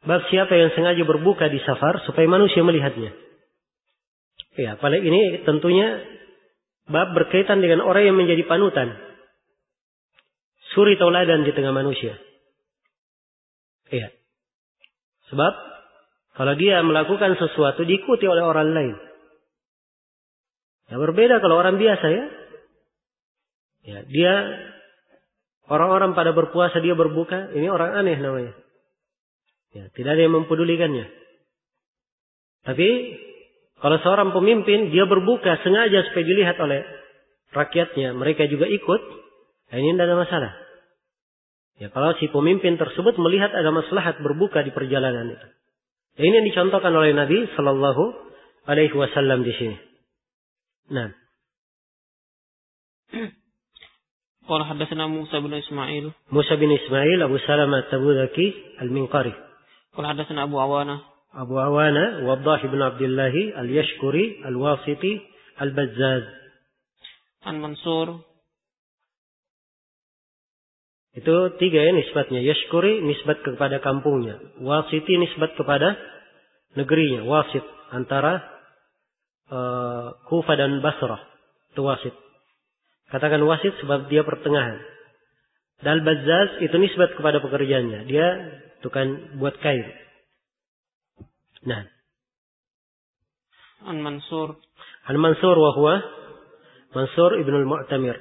Bab siapa yang sengaja berbuka di safar supaya manusia melihatnya. Ya, paling ini tentunya bab berkaitan dengan orang yang menjadi panutan. Suri tauladan di tengah manusia. Iya. Sebab kalau dia melakukan sesuatu diikuti oleh orang lain. Ya, berbeda kalau orang biasa ya. Ya, dia orang-orang pada berpuasa dia berbuka, ini orang aneh namanya. Ya, tidak ada yang mempedulikannya. Tapi kalau seorang pemimpin dia berbuka sengaja supaya dilihat oleh rakyatnya, mereka juga ikut, nah ini tidak ada masalah. Ya, kalau si pemimpin tersebut melihat ada maslahat berbuka di perjalanan itu. Ya, ini yang dicontohkan oleh Nabi Sallallahu Alaihi Wasallam di sini. Nah. Qala hadatsana Musa bin Ismail. Musa bin Ismail Abu Salamah Tabuzaki Al-Minqari. Qala hadatsana Abu Awana. Abu Awana Waddah bin Abdullah Al-Yashkuri Al-Wasiti Al-Bazzaz. An Mansur. Itu tiga ya nisbatnya. Yashkuri nisbat kepada kampungnya. Wasiti nisbat kepada negerinya. Wasit antara Kufa dan Basrah. Itu wasit. Katakan wasit sebab dia pertengahan. Dan Al-Bazzaz itu nisbat kepada pekerjaannya. Dia tukang buat kain. Nah. An Mansur. An Mansur wa huwa Mansur ibn al-Mu'tamir.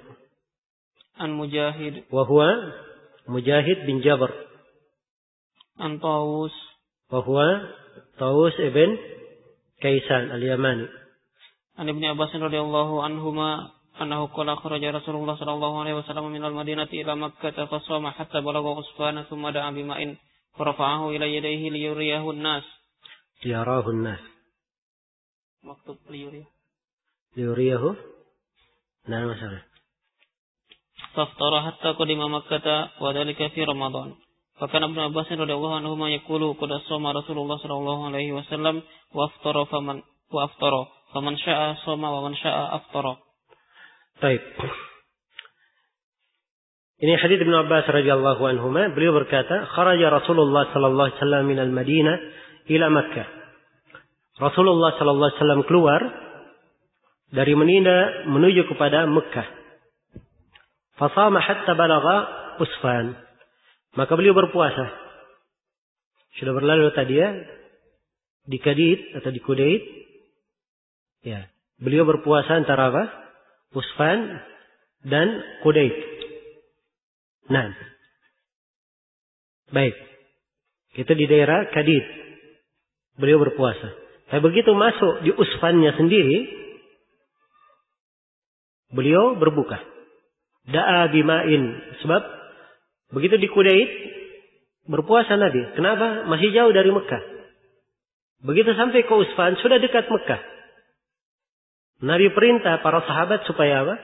An Mujahid. Wa huwa Mujahid bin Jabr. An Tawus. Wa huwa Tawus ibn Kaisan al-Yamani. An Ibnu Abbas radhiyallahu anhuma annahu qala kharaja Rasulullah sallallahu alaihi wasallam min al-Madinati ila Makkah fa shama hatta balagha Usfana thumma da'a bima'in farafa'ahu ila yadayhi liyuriyahu an-nas. Liyarahu an-nas. Maktub liyuriyahu. Liyuriyahu. Nah, masalah. Faftara hatta qadima Makkah wa dhalika fi Ramadan. Fakana Ibnu Abbas radhiyallahu anhuma yaqulu qad shama Rasulullah sallallahu alaihi wasallam wa aftara faman syaa shoma wa man syaa aftara. Baik. Ini hadits Ibnu Abbas radhiyallahu anhuma, beliau berkata, kharaja Rasulullah sallallahu alaihi wasallam min al-Madinah ila Makkah. Rasulullah sallallahu alaihi wasallam keluar dari Madinah menuju kepada Mekah. Fasama hatta balagha Usfan. Maka beliau berpuasa. Sudah berlalu tadi ya di Kadid atau di Kudaid. Ya, beliau berpuasa antara apa? Usfan dan Kudaid. Nah. Baik. Itu di daerah Kadid. Beliau berpuasa. Tapi begitu masuk di Usfannya sendiri, beliau berbuka. Da'a bima'in. Sebab begitu di Kudaid berpuasa Nabi. Kenapa? Masih jauh dari Mekah. Begitu sampai ke Usfan sudah dekat Mekah. Nabi perintah para sahabat supaya apa?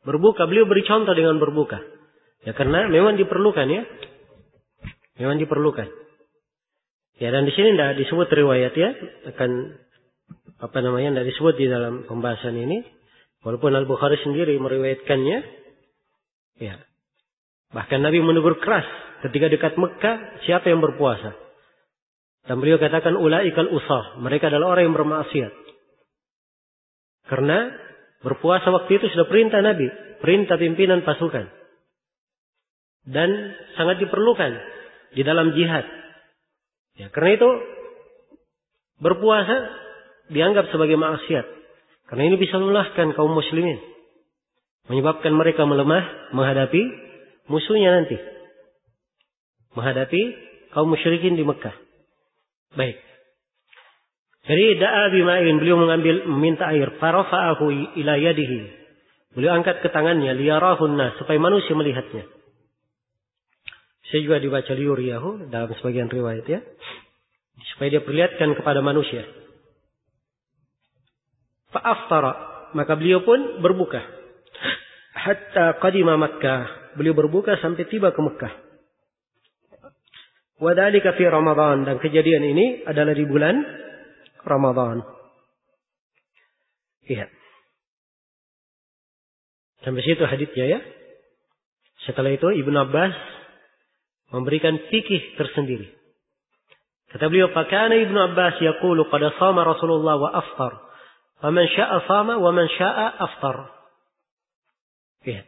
Berbuka. Beliau beri contoh dengan berbuka. Ya karena memang diperlukan ya. Memang diperlukan. Ya dan di sini tidak disebut riwayat ya. Akan tidak disebut di dalam pembahasan ini. Walaupun Al-Bukhari sendiri meriwayatkannya. Ya. Bahkan Nabi menegur keras ketika dekat Mekah siapa yang berpuasa. Dan beliau katakan ulaikal usah. Mereka adalah orang yang bermaksiat. Karena berpuasa waktu itu sudah perintah Nabi. Perintah pimpinan pasukan. Dan sangat diperlukan di dalam jihad. Ya, karena itu berpuasa dianggap sebagai maksiat. Karena ini bisa melelahkan kaum muslimin. Menyebabkan mereka melemah menghadapi musuhnya nanti. Menghadapi kaum musyrikin di Mekah. Baik. Jadi da'a bima'in, beliau meminta air. Farafa'ahu ila yadihi. Beliau angkat ke tangannya. Liyarahun nas, supaya manusia melihatnya. Saya juga dibaca liyuriyahu dalam sebagian riwayat ya. Supaya dia perlihatkan kepada manusia. Fa'aftara. Maka beliau pun berbuka. Hatta qadima Makkah. Beliau berbuka sampai tiba ke Mekah. Wadhalika fi Ramadan. Dan kejadian ini adalah di bulan Ramadan. Iya. Sampai situ haditsnya ya. Setelah itu Ibnu Abbas memberikan fikih tersendiri. Kata beliau, "Fakana Ibnu Abbas yaqulu qad shama Rasulullah wa aftar. Faman syaa'a shama wa man syaa'a aftar." Ya.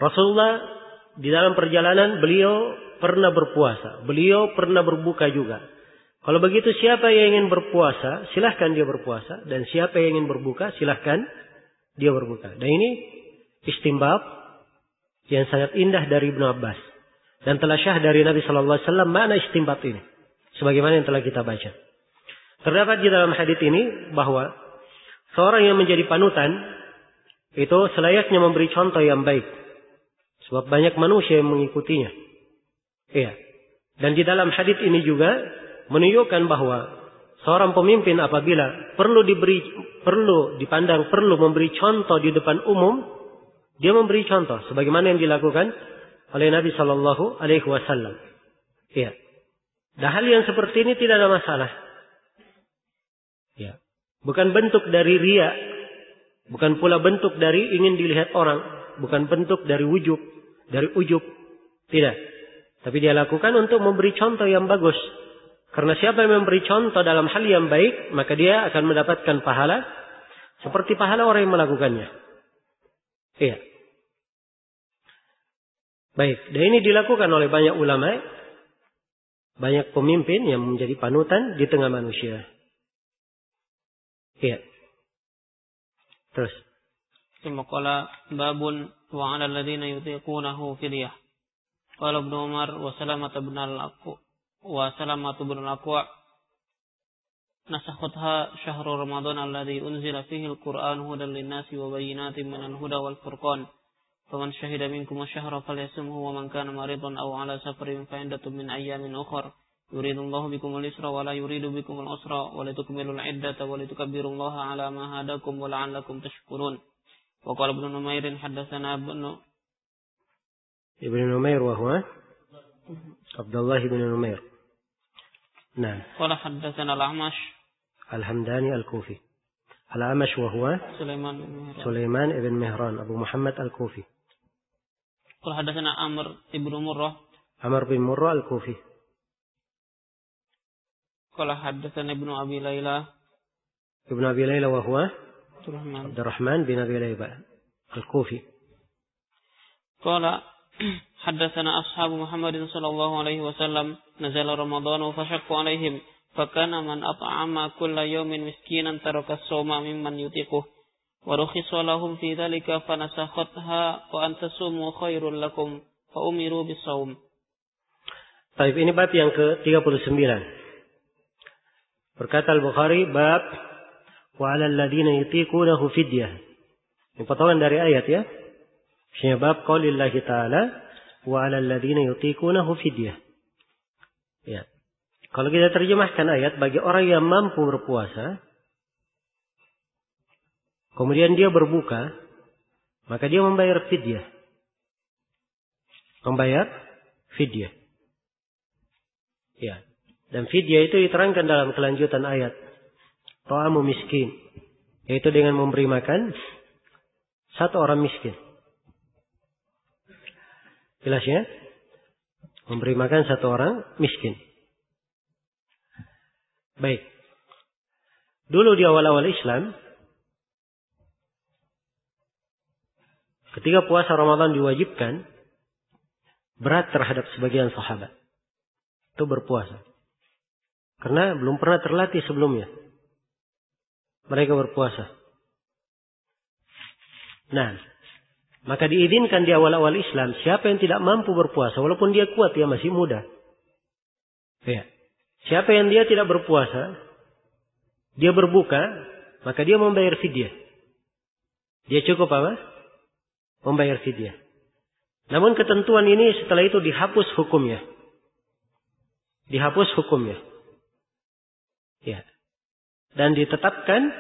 Rasulullah di dalam perjalanan beliau pernah berpuasa, beliau pernah berbuka juga. Kalau begitu siapa yang ingin berpuasa, silahkan dia berpuasa, dan siapa yang ingin berbuka, silahkan dia berbuka. Dan ini istinbat yang sangat indah dari Ibnu Abbas. Dan telah syah dari Nabi Sallallahu Alaihi Wasallam mana istinbat ini. Sebagaimana yang telah kita baca. Terdapat di dalam hadits ini bahwa seorang yang menjadi panutan itu selayaknya memberi contoh yang baik. Sebab banyak manusia yang mengikutinya. Iya. Dan di dalam hadits ini juga menunjukkan bahwa seorang pemimpin apabila perlu dipandang perlu memberi contoh di depan umum, dia memberi contoh sebagaimana yang dilakukan oleh Nabi Sallallahu Alaihi Wasallam. Iya. Dan hal yang seperti ini tidak ada masalah. Ya. Bukan bentuk dari riya. Bukan pula bentuk dari ingin dilihat orang. Bukan bentuk dari ujub. Tidak. Tapi dia lakukan untuk memberi contoh yang bagus. Karena siapa yang memberi contoh dalam hal yang baik, maka dia akan mendapatkan pahala. Seperti pahala orang yang melakukannya. Iya. Baik. Dan ini dilakukan oleh banyak ulama. Banyak pemimpin yang menjadi panutan di tengah manusia. Iya. Terus. Thumma qala babun wa 'ala alladziina yutiqunahu fidyah. Qala Ibnu Umar wa Salamah bin al-Aqwa nasakhatha syahrul Ramadan alladzi unzila fihi al-Qur'an hudan lin-nasi wa bayyinatin minal huda wal furqan. Faman syahida minkum asyhara falyasumhu wa man kana maridan aw 'ala safarin fa 'iddatun min ayyamin ukhra. Yuridullahu bikumul yusra wa la yuridu bikumul usra wa litukmilul 'iddata wa litukabbirullaha 'ala ma hadakum wa la'allakum tashkurun. Wa qala Ibnu Numair haddatsana Ibnu Numair wa huwa Abdullah ibn Numair. Nah. Qala haddatsana al-A'mash Al-Hamdani Al-Kufi. Al-A'mash wa huwa Sulaiman ibn Mihran Abu Muhammad Al-Kufi. Qala haddatsana Amr ibn Murrah. Amr bin Murrah Al-Kufi. Qala haddatsana Ibnu Abi Layla. Ibnu Abi Layla wa huwa Abdurrahman bin Abi Layla Al-Kufi. Qala haddatsana ashabu Muhammadin sallallahu alaihi wasallam nazala Ramadan fa shaqqa alaihim fa kana man at'ama kulla yawmin miskinan taraka as-sawma mimman yutiquh wa rukhisa lahum fi dhalika fa nasakhatha wa antasumu khairul lakum fa umiru bis-shaum. Baik, ini bab yang ke-39. Berkata Al-Bukhari bab wa 'alal ladzina yutiqunahu fidyah. Ini potongan dari ayat ya. Ini bab qaulillahi ta'ala wa 'alal ladzina yutiqunahu fidyah. Ya. Kalau kita terjemahkan ayat bagi orang yang mampu berpuasa kemudian dia berbuka, maka dia membayar fidyah. Membayar fidyah. Ya. Dan fidyah itu diterangkan dalam kelanjutan ayat. Ta'amu miskin. Yaitu dengan memberi makan satu orang miskin. Jelas ya? Memberi makan satu orang miskin. Baik. Dulu di awal-awal Islam, ketika puasa Ramadan diwajibkan, berat terhadap sebagian sahabat. Itu berpuasa. Karena belum pernah terlatih sebelumnya. Mereka berpuasa. Nah, maka diizinkan di awal-awal Islam, siapa yang tidak mampu berpuasa, walaupun dia kuat, dia masih muda. Ya. Siapa yang dia tidak berpuasa, dia berbuka, maka dia membayar fidyah. Dia cukup apa? Membayar fidyah. Namun ketentuan ini setelah itu dihapus hukumnya. Dihapus hukumnya. Ya. Dan ditetapkan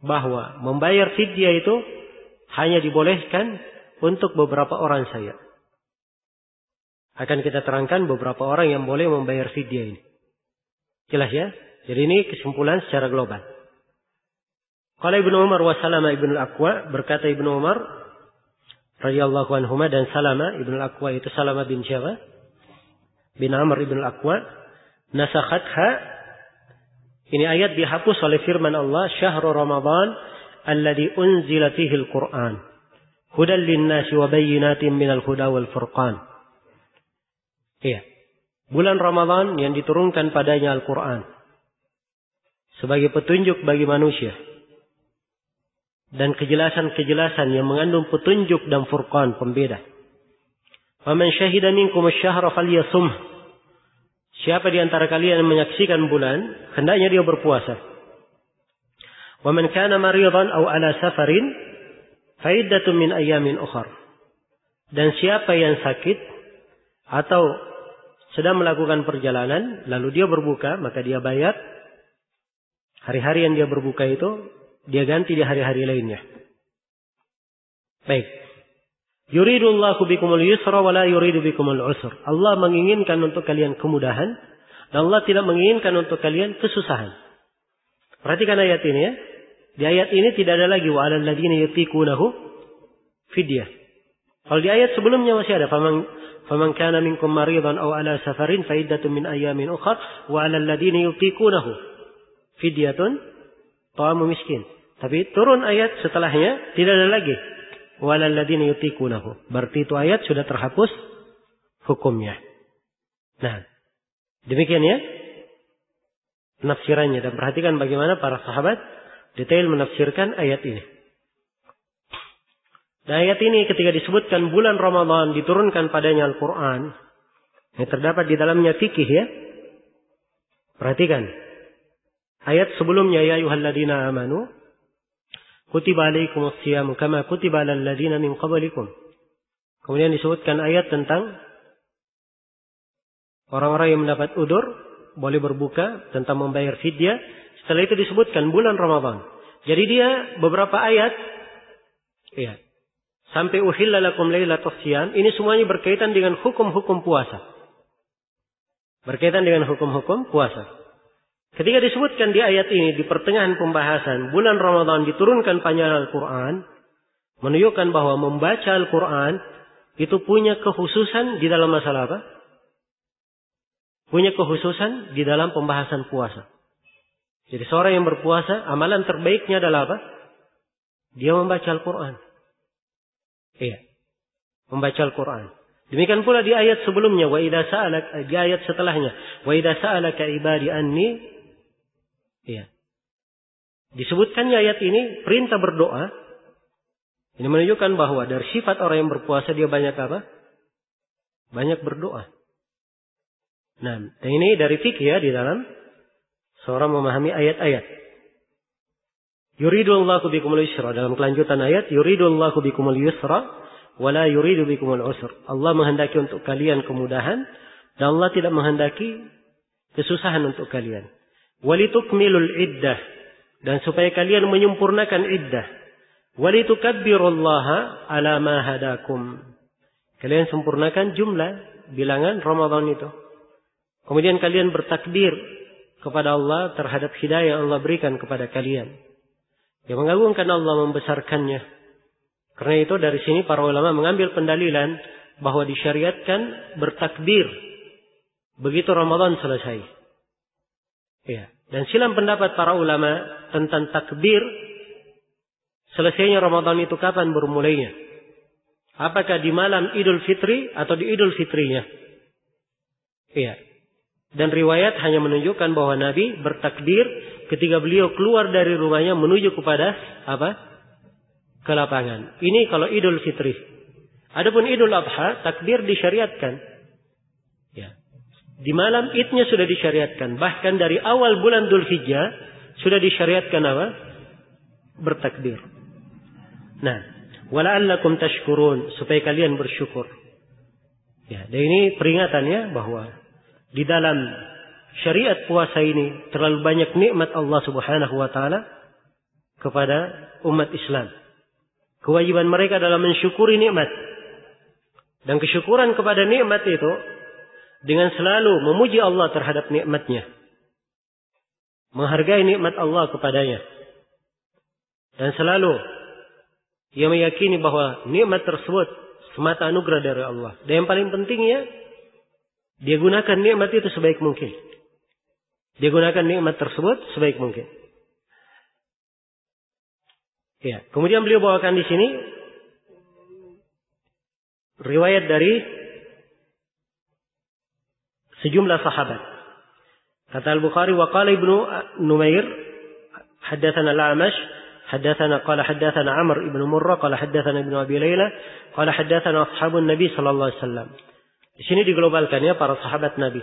bahwa membayar fidyah itu hanya dibolehkan untuk beberapa orang saja. Akan kita terangkan beberapa orang yang boleh membayar fidyah ini. Jelas ya? Jadi ini kesimpulan secara global. Qala Ibnu Umar wa Salama Ibnu Al-Aqwa, berkata Ibnu Umar radhiyallahu anhuma dan Salama Ibnu Al-Aqwa itu Salama bin siapa? Bin Amr Ibnu Al-Aqwa, nasakhatha. Ini ayat dihapus oleh firman Allah, Syahrul Ramadan alladzi unzila fihi al-Qur'an hudan lin-nasi wa bayyinatin minal huda wal furqan. Iya. Bulan Ramadan yang diturunkan padanya Al-Qur'an sebagai petunjuk bagi manusia dan kejelasan-kejelasan yang mengandung petunjuk dan furqan, pembeda. Faman syahida minkum asy-syahra falyasumh. Siapa di antara kalian yang menyaksikan bulan, hendaknya dia berpuasa. Wa man kana maridan aw ala safarin fa iddatun min ayyamin ukhar. Dan siapa yang sakit atau sedang melakukan perjalanan lalu dia berbuka, maka dia bayar hari-hari yang dia berbuka itu dia ganti di hari-hari lainnya. Baik. Yuridullahu bikumul yusra wa la yuridu bikumul usra. Allah menginginkan untuk kalian kemudahan dan Allah tidak menginginkan untuk kalian kesusahan. Perhatikan ayat ini ya. Di ayat ini tidak ada lagi wa 'alal ladzina yutiqunahu fidyah. Kalau di ayat sebelumnya masih ada faman kana minkum maridan aw 'ala safarin fa iddatun min ayyamin ukhra wa 'alal ladzina yutiqunahu fidyatun ta'amu miskin. Tapi turun ayat setelahnya tidak ada lagi walal ladzina yutiqunahu. Berarti itu ayat sudah terhapus hukumnya. Nah, demikian ya penafsirannya, dan perhatikan bagaimana para sahabat detail menafsirkan ayat ini. Dan ayat ini ketika disebutkan bulan Ramadan diturunkan padanya Al-Qur'an, yang terdapat di dalamnya fikih ya. Perhatikan. Ayat sebelumnya ya ayyuhalladzina amanu kutiba alaikumus shiyam kama kutiba alal ladzina min qablikum. Kemudian disebutkan ayat tentang orang-orang yang mendapat udzur boleh berbuka, tentang membayar fidyah. Setelah itu disebutkan bulan Ramadan. Jadi dia beberapa ayat ya, sampai uhilla lakum lailatus shiyam, ini semuanya berkaitan dengan hukum-hukum puasa. Berkaitan dengan hukum-hukum puasa. Ketika disebutkan di ayat ini di pertengahan pembahasan bulan Ramadan diturunkan padanya Al-Qur'an, menunjukkan bahwa membaca Al-Qur'an itu punya kekhususan di dalam masalah apa? Punya kekhususan di dalam pembahasan puasa. Jadi seorang yang berpuasa, amalan terbaiknya adalah apa? Dia membaca Al-Qur'an. Iya. Membaca Al-Qur'an. Demikian pula di ayat sebelumnya, di ayat setelahnya, wa idza sa'alaka ibadi anni. Iya. Disebutkannya ayat ini perintah berdoa. Ini menunjukkan bahwa dari sifat orang yang berpuasa dia banyak apa? Banyak berdoa. Nah, dan ini dari fikih ya di dalam seorang memahami ayat-ayat. Yuridullahu bikumul yusra, dalam kelanjutan ayat yuridullahu bikumul yusra wa la yuridu bikumul usra. Allah menghendaki untuk kalian kemudahan dan Allah tidak menghendaki kesusahan untuk kalian. Walitukmilul iddah, dan supaya kalian menyempurnakan iddah. Walitukabbirullaha ala ma hadakum, kalian sempurnakan jumlah bilangan Ramadan itu. Kemudian kalian bertakbir kepada Allah terhadap hidayah yang Allah berikan kepada kalian. Yang mengagungkan Allah, membesarkannya. Karena itu dari sini para ulama mengambil pendalilan bahwa disyariatkan bertakbir begitu Ramadan selesai. Ya. Dan silam pendapat para ulama tentang takbir selesainya Ramadan itu kapan bermulainya? Apakah di malam Idul Fitri atau di Idul Fitrinya? Iya. Dan riwayat hanya menunjukkan bahwa Nabi bertakbir ketika beliau keluar dari rumahnya menuju kepada apa? Ke lapangan. Ini kalau Idul Fitri. Adapun Idul Adha, takbir disyariatkan. Ya. Di malam Idnya sudah disyariatkan. Bahkan dari awal bulan Dzulhijjah sudah disyariatkan apa? Bertakbir. Nah, wala'allakum tashkurun, supaya kalian bersyukur. Ya, dan ini peringatannya bahwa di dalam syariat puasa ini terlalu banyak nikmat Allah Subhanahu wa taala kepada umat Islam. Kewajiban mereka adalah mensyukuri nikmat. Dan kesyukuran kepada nikmat itu dengan selalu memuji Allah terhadap nikmatnya. Menghargai nikmat Allah kepadanya. Dan selalu ia meyakini bahwa nikmat tersebut semata anugerah dari Allah. Dan yang paling pentingnya, dia gunakan nikmat itu sebaik mungkin. Dia gunakan nikmat tersebut sebaik mungkin. Ya, kemudian beliau bawakan di sini riwayat dari sejumlah sahabat. Kata Al-Bukhari, wa qala Ibnu Numair, haddatsana Al-A'mash, haddatsana Amr ibn Murrah, qala haddatsana Ibnu Abi Layla, qala haddatsana ashabun Nabi sallallahu alaihi wasallam. Di sini diglobalkan ya para sahabat Nabi.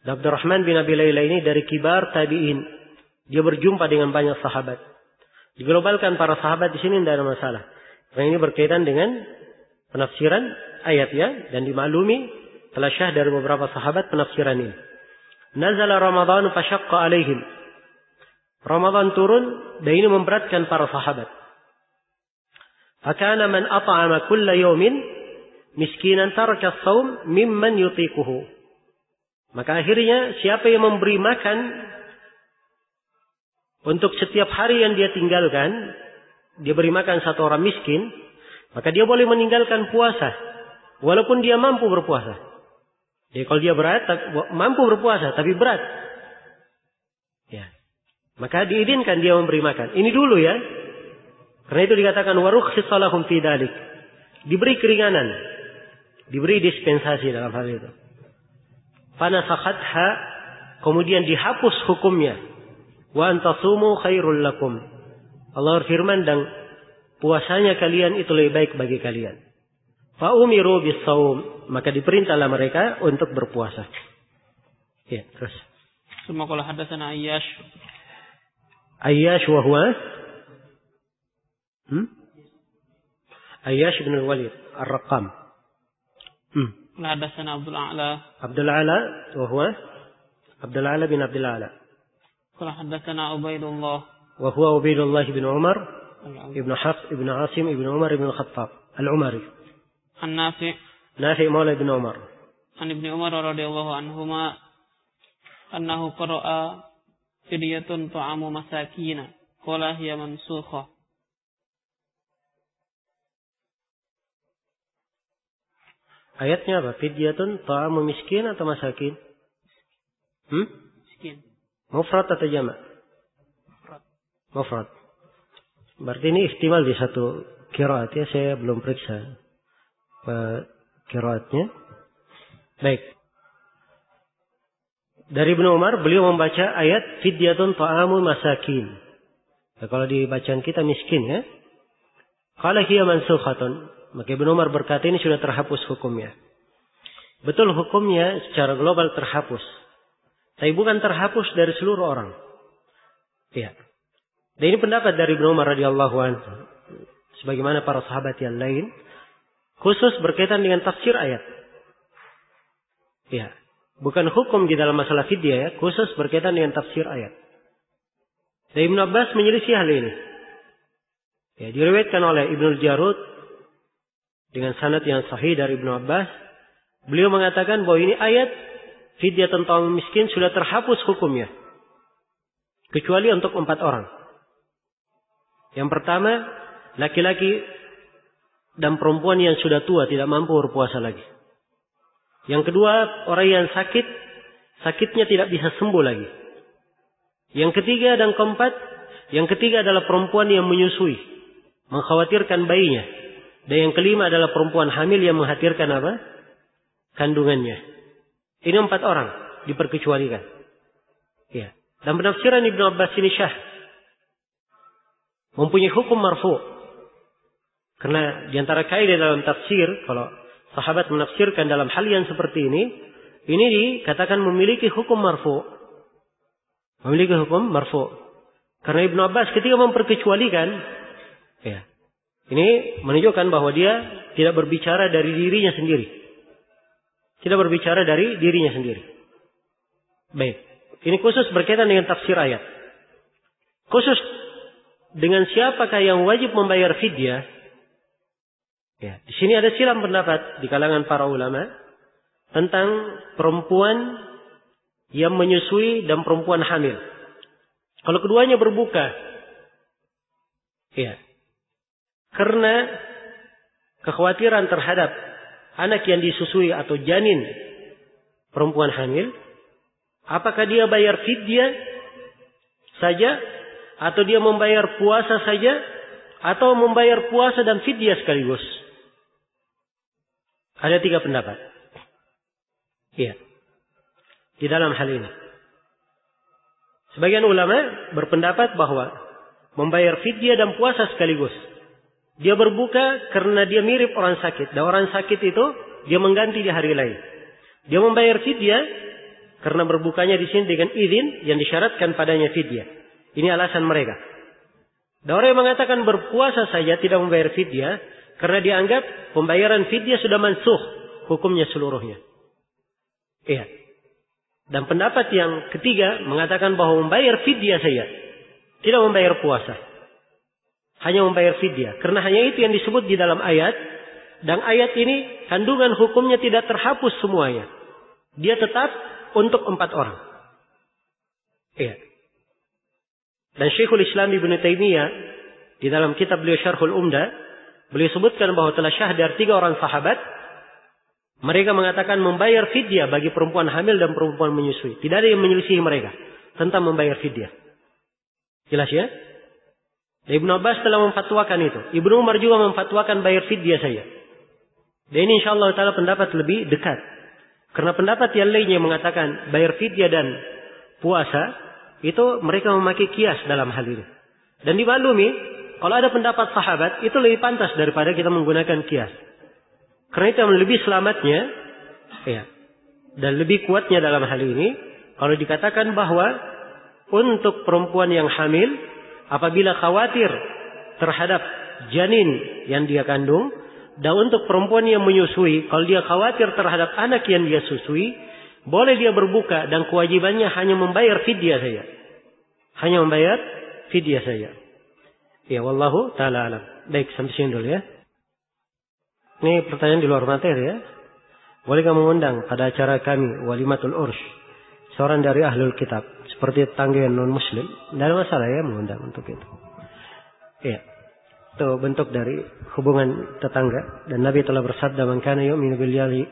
Abdurrahman bin Abi Layla ini dari kibar tabi'in. Dia berjumpa dengan banyak sahabat. Diglobalkan para sahabat di sini tidak ada masalah. Karena ini berkaitan dengan penafsiran ayat ya, dan dimaklumi telah syah dari beberapa sahabat penafsiran ini. Nazala Ramadan fashaqqa alaihim. Ramadan turun dan ini memberatkan para sahabat. Fakana man at'ama kulla yawmin miskinan taraka as-shaum mimman yutiquhu. Maka akhirnya siapa yang memberi makan untuk setiap hari yang dia tinggalkan, dia beri makan satu orang miskin, maka dia boleh meninggalkan puasa walaupun dia mampu berpuasa. Jadi kalau dia berat, mampu berpuasa tapi berat, ya, maka diizinkan dia memberi makan. Ini dulu ya. Karena itu dikatakan warukhsisa lahum fi dzalik. Diberi keringanan, diberi dispensasi dalam hal itu. Fanasakhatha, kemudian dihapus hukumnya. Wa antasumu khairul lakum. Allah berfirman, dan puasanya kalian itu lebih baik bagi kalian. Fa umiru bis-shaum, maka diperintahlah mereka untuk berpuasa. Ya, terus. Summa qala hadatsana Ayyash. Ayyash wa huwa Ayyash bin al-Walid Ar-Raqam. Hadatsana Abdul A'la. Abdul A'la wa huwa Abdul A'la bin Abdul A'la. Qala hadatsana Ubaidullah. Wa huwa Ubaidullah bin Umar ibn Hafs ibn Asim ibn Umar ibn Khattab Al-Umari. Nafi' Maula ibn Umar. An Ibnu Umar radhiyallahu anhuma annahu qara'a fidyatun ta'amu masakin. Qala hiya mansukhah. Ayatnya apa? Fidyatun ta'amu miskin atau masakin? Miskin. Mufrad atau jamak? Mufrad. Berarti ini ihtimal di satu qiraat ya, saya belum periksa qiraatnya. Baik. Dari Ibnu Umar, beliau membaca ayat fidyatun ta'amu masakin. Ya, kalau di bacaan kita miskin ya. Qala hiya mansukhatun. Maka Ibnu Umar berkata ini sudah terhapus hukumnya. Betul hukumnya secara global terhapus. Tapi bukan terhapus dari seluruh orang. Ya. Dan ini pendapat dari Ibnu Umar radhiyallahu anhu. Sebagaimana para sahabat yang lain. Khusus berkaitan dengan tafsir ayat. Ya. Bukan hukum di dalam masalah fidyah ya. Khusus berkaitan dengan tafsir ayat. Dan Ibnu Abbas menyelisih hal ini. Ya, diriwayatkan oleh Ibnu Jarud dengan sanad yang sahih dari Ibnu Abbas. Beliau mengatakan bahwa ini ayat fidyah tentang miskin sudah terhapus hukumnya. Kecuali untuk 4 orang. Yang pertama, laki-laki dan perempuan yang sudah tua tidak mampu berpuasa lagi. Yang kedua, orang yang sakit, sakitnya tidak bisa sembuh lagi. Yang ketiga dan keempat, yang ketiga adalah perempuan yang menyusui, mengkhawatirkan bayinya. Dan yang kelima adalah perempuan hamil yang mengkhawatirkan apa? Kandungannya. Ini 4 orang diperkecualikan. Ya. Dan penafsiran Ibnu Abbas ini syah. Mempunyai hukum marfu. Karena diantara kaidah dalam tafsir, kalau sahabat menafsirkan dalam hal yang seperti ini dikatakan memiliki hukum marfu. Memiliki hukum marfu. Karena Ibnu Abbas ketika memperkecualikan, ya, Ini menunjukkan bahwa dia tidak berbicara dari dirinya sendiri. Tidak berbicara dari dirinya sendiri. Baik. Ini khusus berkaitan dengan tafsir ayat. Khusus dengan siapakah yang wajib membayar fidyah. Ya, di sini ada silang pendapat di kalangan para ulama tentang perempuan yang menyusui dan perempuan hamil. Kalau keduanya berbuka, ya, karena kekhawatiran terhadap anak yang disusui atau janin perempuan hamil, apakah dia bayar fidyah saja, atau dia membayar puasa saja, atau membayar puasa dan fidyah sekaligus? Ada 3 pendapat. Iya. Di dalam hal ini. Sebagian ulama berpendapat bahwa membayar fidyah dan puasa sekaligus. Dia berbuka karena dia mirip orang sakit. Dan orang sakit itu dia mengganti di hari lain. Dia membayar fidyah karena berbukanya di sini dengan izin yang disyaratkan padanya fidyah. Ini alasan mereka. Dan orang yang mengatakan berpuasa saja tidak membayar fidyah karena dianggap pembayaran fidyah sudah mansuh hukumnya seluruhnya. Iya. Dan pendapat yang ketiga mengatakan bahwa membayar fidyah saja, tidak membayar puasa. Hanya membayar fidyah. Karena hanya itu yang disebut di dalam ayat. Dan ayat ini kandungan hukumnya tidak terhapus semuanya. Dia tetap untuk 4 orang. Iya. Dan Syekhul Islam Ibnu Taimiyah di dalam kitab beliau Syarhul Umdah, beliau sebutkan bahwa telah syahdar 3 orang sahabat. Mereka mengatakan membayar fidyah bagi perempuan hamil dan perempuan menyusui. Tidak ada yang menyelisihi mereka tentang membayar fidyah. Jelas ya? Ibnu Abbas telah memfatwakan itu. Ibnu Umar juga memfatwakan bayar fidyah saja. Dan ini insyaallah ta'ala pendapat lebih dekat. Karena pendapat yang lainnya mengatakan bayar fidyah dan puasa, itu mereka memakai kias dalam hal ini. Dan dimaklumi, kalau ada pendapat sahabat, itu lebih pantas daripada kita menggunakan kias. Karena itu yang lebih selamatnya, ya, dan lebih kuatnya dalam hal ini, kalau dikatakan bahwa untuk perempuan yang hamil, apabila khawatir terhadap janin yang dia kandung, dan untuk perempuan yang menyusui, kalau dia khawatir terhadap anak yang dia susui, boleh dia berbuka dan kewajibannya hanya membayar fidyah saja. Hanya membayar fidyah saja. Ya, wallahu ta'ala alam. Baik, sampai sini dulu ya. Ini pertanyaan di luar materi ya. Bolehkah mengundang pada acara kami Walimatul Ursh seorang dari ahlul kitab seperti tetangga yang non muslim? Tidak ada masalah ya mengundang untuk itu. Iya. Itu bentuk dari hubungan tetangga. Dan Nabi telah bersabda, "Man kana yu'minu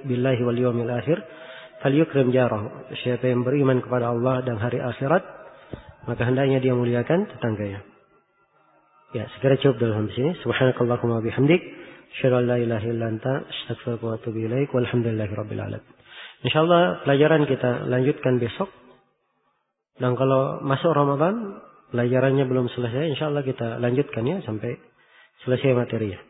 billahi wal yawmil akhir falyukrim jarahu." Siapa yang beriman kepada Allah dan hari akhirat, maka hendaknya dia muliakan tetangganya. Ya, segera cukup dalam sini. Subhanakallahumma bihamdik, asyhadu an la ilaha illa anta, astaghfiruka wa atubu ilaik. Walhamdulillahirabbil alamin. Insyaallah pelajaran kita lanjutkan besok. Dan kalau masuk Ramadan, pelajarannya belum selesai, insyaallah kita lanjutkan ya sampai selesai materinya.